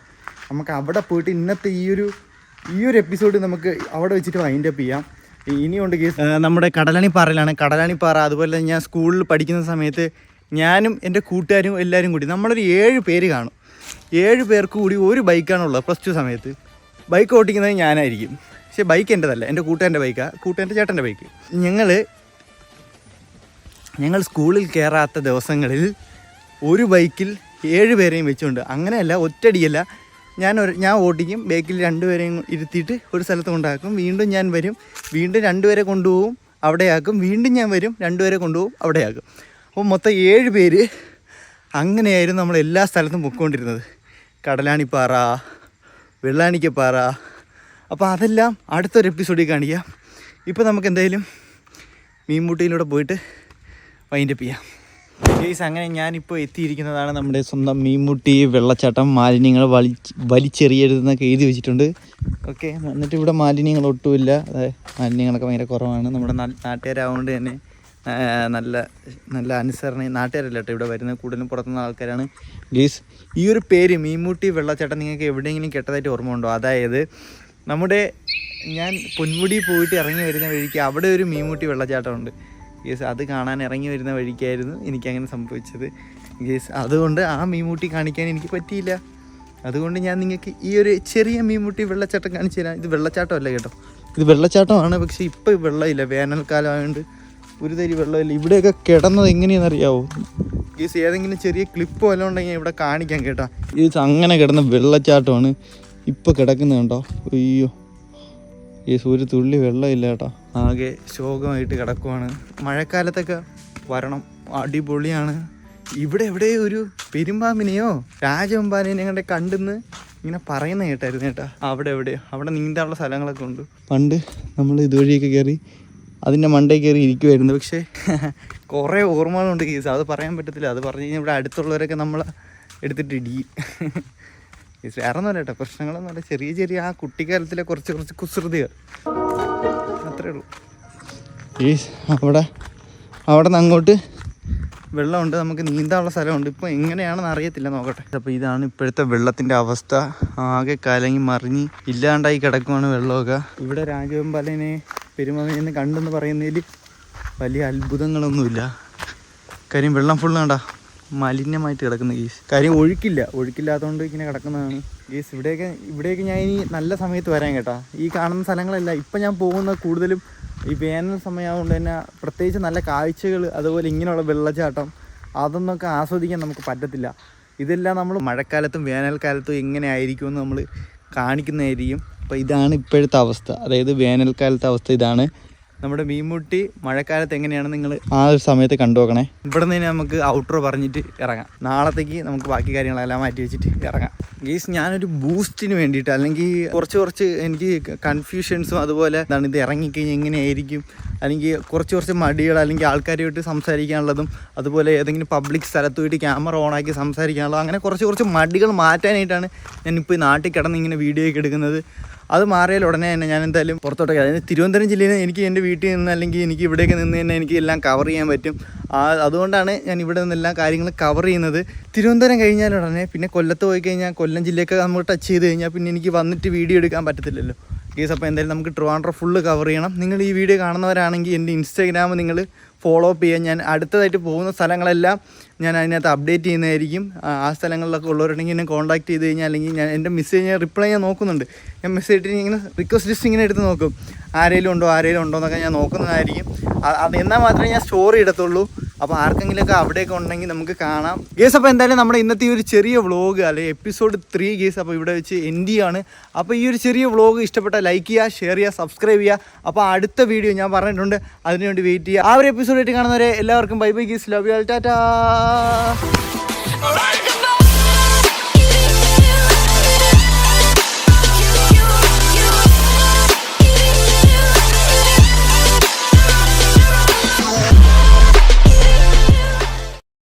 നമുക്ക് അവിടെ പോയിട്ട് ഇന്നത്തെ ഈ ഒരു എപ്പിസോഡ് നമുക്ക് അവിടെ വെച്ചിട്ട് വൈൻഡ് അപ്പ് ചെയ്യാം. ഇനിയുണ്ട് കേസ് നമ്മുടെ കടലാണിപ്പാറയിലാണ്. കടലാണിപ്പാറ അതുപോലെ ഞാൻ സ്കൂളിൽ പഠിക്കുന്ന സമയത്ത് ഞാനും എൻ്റെ കൂട്ടുകാരും എല്ലാവരും കൂടി നമ്മളൊരു 7 പേര് കാണും. 7 പേർക്ക് കൂടി ഒരു ബൈക്കാണുള്ളത്. +2 സമയത്ത് ബൈക്ക് ഓടിക്കുന്നത് ഞാനായിരിക്കും. പക്ഷേ ബൈക്ക് എൻ്റെതല്ല, എൻ്റെ കൂട്ടുകാരൻ്റെ ബൈക്കാണ്, കൂട്ടുകാരൻ്റെ ചേട്ടൻ്റെ ബൈക്ക്. ഞങ്ങൾ സ്കൂളിൽ കയറാത്ത ദിവസങ്ങളിൽ ഒരു ബൈക്കിൽ 7 പേരെയും വെച്ചുകൊണ്ട്, അങ്ങനെയല്ല ഒറ്റടിയല്ല, ഞാൻ ഓടിക്കും, ബൈക്കിൽ 2 പേരെയും ഇരുത്തിയിട്ട് ഒരു സ്ഥലത്ത് കൊണ്ടാക്കും. വീണ്ടും ഞാൻ വരും, വീണ്ടും 2 പേരെ കൊണ്ടുപോകും, അവിടെയാക്കും. വീണ്ടും ഞാൻ വരും, 2 പേരെ കൊണ്ടുപോകും, അവിടെയാക്കും. അപ്പോൾ മൊത്തം 7 പേര് അങ്ങനെയായിരുന്നു നമ്മൾ എല്ലാ സ്ഥലത്തും പൊയ്ക്കൊണ്ടിരുന്നത്. കടലാണിപ്പാറ, വെള്ളാണിക്കപ്പാറ. അപ്പോൾ അതെല്ലാം അടുത്തൊരു എപ്പിസോഡിൽ കാണിക്കാം. ഇപ്പോൾ നമുക്ക് എന്തായാലും മീൻമുട്ടിയിലൂടെ പോയിട്ട് വൈൻഡപ്പ് ചെയ്യാം. ഗൈസ്, അങ്ങനെ ഞാനിപ്പോൾ എത്തിയിരിക്കുന്നതാണ് നമ്മുടെ സ്വന്തം മീൻമുട്ടി വെള്ളച്ചാട്ടം. മാലിന്യങ്ങൾ വലിച്ചെറിയരുതെന്നൊക്കെ എഴുതി വെച്ചിട്ടുണ്ട്. ഓക്കെ, എന്നിട്ട് ഇവിടെ മാലിന്യങ്ങൾ ഒട്ടുമില്ല. മാലിന്യങ്ങളൊക്കെ ഭയങ്കര കുറവാണ്. നമ്മുടെ നാട്ടുകാരായതുകൊണ്ട് തന്നെ നല്ല അനുസരണയും. നാട്ടുകാരല്ല കേട്ടോ ഇവിടെ വരുന്നത്, കൂടുതലും പുറത്തുനിന്ന് ആൾക്കാരാണ്. ഗൈസ്, ഈ ഒരു പേര് മീൻമുട്ടി വെള്ളച്ചാട്ടം നിങ്ങൾക്ക് എവിടെയെങ്കിലും കേട്ടതായിട്ട് ഓർമ്മ ഉണ്ടോ? അതായത് ഞാൻ പൊന്മുടി പോയിട്ട് ഇറങ്ങി വരുന്ന വഴിക്ക് അവിടെ ഒരു മീൻമുട്ടി വെള്ളച്ചാട്ടമുണ്ട് ഗേസ്. അത് കാണാൻ ഇറങ്ങി വരുന്ന വഴിക്കായിരുന്നു എനിക്കങ്ങനെ സംഭവിച്ചത് ഗേസ്. അതുകൊണ്ട് ആ മീൻമുട്ടി കാണിക്കാൻ എനിക്ക് പറ്റിയില്ല. അതുകൊണ്ട് ഞാൻ നിങ്ങൾക്ക് ഈ ഒരു ചെറിയ മീൻമുട്ടി വെള്ളച്ചാട്ടം കാണിച്ചു തരാം. ഇത് വെള്ളച്ചാട്ടമല്ല കേട്ടോ, ഇത് വെള്ളച്ചാട്ടമാണ്. പക്ഷേ ഇപ്പോൾ വെള്ളമില്ല, വേനൽക്കാലം ആയതുകൊണ്ട് ഒരു തരി വെള്ളമില്ല. ഇവിടെയൊക്കെ കിടന്നത് എങ്ങനെയാണെന്നറിയാവോ ഗേസ്? ഏതെങ്കിലും ചെറിയ ക്ലിപ്പ് വല്ലതും ഉണ്ടെങ്കിൽ ഇവിടെ കാണിക്കാം കേട്ടോ. ഇത് അങ്ങനെ കിടന്ന വെള്ളച്ചാട്ടമാണ് ഇപ്പോൾ കിടക്കുന്നത് കേട്ടോ. അയ്യോ ഗേസ്, ഒരു തുള്ളി വെള്ളമില്ല കേട്ടോ. ആകെ ശോകമായിട്ട് കിടക്കുവാണ്. മഴക്കാലത്തൊക്കെ വരണം, അടിപൊളിയാണ്. ഇവിടെ എവിടെ ഒരു പെരുമ്പാമ്പിനെയോ രാജവെമ്പാലിനെയോ കണ്ട് കണ്ടെന്ന് ഇങ്ങനെ പറയുന്ന കേട്ടായിരുന്നു കേട്ടോ. അവിടെ നീന്താനുള്ള സ്ഥലങ്ങളൊക്കെ ഉണ്ട്. പണ്ട് നമ്മൾ ഇതുവഴിയൊക്കെ കയറി അതിൻ്റെ മണ്ടയിൽ കയറി ഇരിക്കുമായിരുന്നു. പക്ഷേ കുറേ ഓർമ്മകളുണ്ട് കേസ്, അത് പറയാൻ പറ്റത്തില്ല. അത് പറഞ്ഞു കഴിഞ്ഞാൽ ഇവിടെ അടുത്തുള്ളവരൊക്കെ നമ്മൾ എടുത്തിട്ട് ഇടിയും. വേറെ ഒന്നുമല്ല കേട്ടോ, പ്രശ്നങ്ങളൊന്നുമല്ല, ചെറിയ ആ കുട്ടിക്കാലത്തിലെ കുറച്ച് കുസൃതികൾ, അത്രേ ഉള്ളൂ. അവിടെ നിന്ന് അങ്ങോട്ട് വെള്ളമുണ്ട്, നമുക്ക് നീന്താനുള്ള സ്ഥലമുണ്ട്. ഇപ്പോൾ എങ്ങനെയാണെന്ന് അറിയത്തില്ല, നോക്കട്ടെ. അപ്പോൾ ഇതാണ് ഇപ്പോഴത്തെ വെള്ളത്തിൻ്റെ അവസ്ഥ. ആകെ കലങ്ങി മറിഞ്ഞ് ഇല്ലാണ്ടായി കിടക്കുവാണ് വെള്ളമൊക്കെ. ഇവിടെ രാജവെമ്പാലിനെ പെരുമാറിയെന്ന് കണ്ടെന്ന് പറയുന്നതിൽ വലിയ അത്ഭുതങ്ങളൊന്നുമില്ല. കാര്യം വെള്ളം ഫുള്ള് കണ്ട മലിനമായിട്ട് കിടക്കുന്ന ഗീസ്. കാര്യം ഒഴുക്കില്ലാത്തതുകൊണ്ട് ഇങ്ങനെ കിടക്കുന്നതാണ് ഗീസ്. ഇവിടെയൊക്കെ ഞാൻ ഇനി നല്ല സമയത്ത് വരാൻ കേട്ടോ. ഈ കാണുന്ന സ്ഥലങ്ങളല്ല ഇപ്പം ഞാൻ പോകുന്നത് കൂടുതലും ഈ വേനൽ സമയമായതുകൊണ്ട് തന്നെ പ്രത്യേകിച്ച് നല്ല കാഴ്ചകൾ, അതുപോലെ ഇങ്ങനെയുള്ള വെള്ളച്ചാട്ടം അതൊന്നൊക്കെ ആസ്വദിക്കാൻ നമുക്ക് പറ്റത്തില്ല. ഇതെല്ലാം നമ്മൾ മഴക്കാലത്തും വേനൽക്കാലത്തും എങ്ങനെ ആയിരിക്കുമെന്ന് നമ്മൾ കാണിക്കുന്നതായിരിക്കും. അപ്പോൾ ഇതാണ് ഇപ്പോഴത്തെ അവസ്ഥ, അതായത് വേനൽക്കാലത്തെ അവസ്ഥ ഇതാണ്. നമ്മുടെ മീൻമുട്ടി മഴക്കാലത്ത് എങ്ങനെയാണ് നിങ്ങൾ ആ ഒരു സമയത്ത് കണ്ടു നോക്കണേ. ഇവിടെ നിന്ന് നമുക്ക് ഔട്ട്രോ പറഞ്ഞിട്ട് ഇറങ്ങാം. നാളത്തേക്ക് നമുക്ക് ബാക്കി കാര്യങ്ങളെല്ലാം മാറ്റി വെച്ചിട്ട് ഇറങ്ങാം. ഗീസ് ഞാനൊരു ബൂസ്റ്റിന് വേണ്ടിയിട്ട് അല്ലെങ്കിൽ കുറച്ച് എനിക്ക് കൺഫ്യൂഷൻസും അതുപോലെ എന്താണ് ഇത് ഇറങ്ങിക്കഴിഞ്ഞാൽ എങ്ങനെയായിരിക്കും, അല്ലെങ്കിൽ കുറച്ച് മടികൾ, അല്ലെങ്കിൽ ആൾക്കാരുമായിട്ട് സംസാരിക്കാനുള്ളതും, അതുപോലെ ഏതെങ്കിലും പബ്ലിക് സ്ഥലത്ത് പോയിട്ട് ക്യാമറ ഓണാക്കി സംസാരിക്കാനുള്ളതും, അങ്ങനെ കുറച്ച് മടികൾ മാറ്റാനായിട്ടാണ് ഞാനിപ്പോൾ നാട്ടിൽ കിടന്ന് ഇങ്ങനെ വീഡിയോ ഒക്കെ എടുക്കുന്നത്. അത് മാറിയാൽ ഉടനെ തന്നെ ഞാൻ എന്തായാലും പുറത്തോട്ടൊക്കെ, അതായത് തിരുവനന്തപുരം ജില്ലയിൽ എനിക്ക് എൻ്റെ വീട്ടിൽ നിന്ന് അല്ലെങ്കിൽ എനിക്ക് ഇവിടെയൊക്കെ നിന്ന് തന്നെ എനിക്ക് എല്ലാം കവർ ചെയ്യാൻ പറ്റും. അതുകൊണ്ടാണ് ഞാൻ ഇവിടെ നിന്നെല്ലാം കാര്യങ്ങൾ കവർ ചെയ്യുന്നത്. തിരുവനന്തപുരം കഴിഞ്ഞാൽ ഉടനെ പിന്നെ കൊല്ലത്ത് പോയി കഴിഞ്ഞാൽ കൊല്ലം ജില്ലയൊക്കെ നമ്മൾ ടച്ച് ചെയ്ത് കഴിഞ്ഞാൽ പിന്നെ എനിക്ക് വന്നിട്ട് വീഡിയോ എടുക്കാൻ പറ്റത്തില്ലല്ലോ കേസ്. അപ്പോൾ എന്തായാലും നമുക്ക് ട്രിവാൻഡ്രം ഫുള്ള് കവർ ചെയ്യണം. നിങ്ങൾ ഈ വീഡിയോ കാണുന്നവരാണെങ്കിൽ എൻ്റെ ഇൻസ്റ്റാഗ്രാം നിങ്ങൾ ഫോളോ അപ്പ് ചെയ്യാൻ. ഞാൻ അടുത്തതായിട്ട് പോകുന്ന സ്ഥലങ്ങളെല്ലാം ഞാൻ അതിനകത്ത് അപ്ഡേറ്റ് ചെയ്യുന്നതായിരിക്കും. ആ സ്ഥലങ്ങളിലൊക്കെ ഉള്ളവരുണ്ടെങ്കിൽ എന്നെ കോൺടാക്ട് ചെയ്ത് കഴിഞ്ഞാൽ, അല്ലെങ്കിൽ ഞാൻ എൻ്റെ മെസ്സേജ് ഞാൻ റിപ്ലൈ ചെയ്യാൻ നോക്കുന്നുണ്ട്. ഞാൻ മെസ്സേജ് ഇട്ട് ഇങ്ങനെ റിക്വസ്റ്റ് ലിസ്റ്റ് ഇങ്ങനെ എടുത്ത് നോക്കും, ആരെങ്കിലും ഉണ്ടോ എന്നൊക്കെ ഞാൻ നോക്കുന്നതായിരിക്കും. അത് എന്നാൽ മാത്രമേ ഞാൻ സ്റ്റോറി ഇടത്തുള്ളൂ. അപ്പോൾ ആർക്കെങ്കിലുമൊക്കെ അവിടെയൊക്കെ ഉണ്ടെങ്കിൽ നമുക്ക് കാണാം ഗേസ്. അപ്പോൾ എന്തായാലും നമ്മുടെ ഇന്നത്തെ ഈ ഒരു ചെറിയ വ്ളോഗ് അല്ലെങ്കിൽ എപ്പിസോഡ് 3 ഗേസ് അപ്പോൾ ഇവിടെ വെച്ച് എൻഡ് ചെയ്യാണ്. അപ്പോൾ ഈ ഒരു ചെറിയ വ്ളോഗ് ഇഷ്ടപ്പെട്ടാൽ ലൈക്ക് ചെയ്യുക, ഷെയർ ചെയ്യുക, സബ്സ്ക്രൈബ് ചെയ്യുക. അപ്പോൾ അടുത്ത വീഡിയോ ഞാൻ പറഞ്ഞിട്ടുണ്ട്, അതിനുവേണ്ടി വെയിറ്റ് ചെയ്യുക. ആ ഒരു എപ്പിസോഡായിട്ട് കാണുന്നവരെ എല്ലാവർക്കും bye bye guys, love you all, Tata.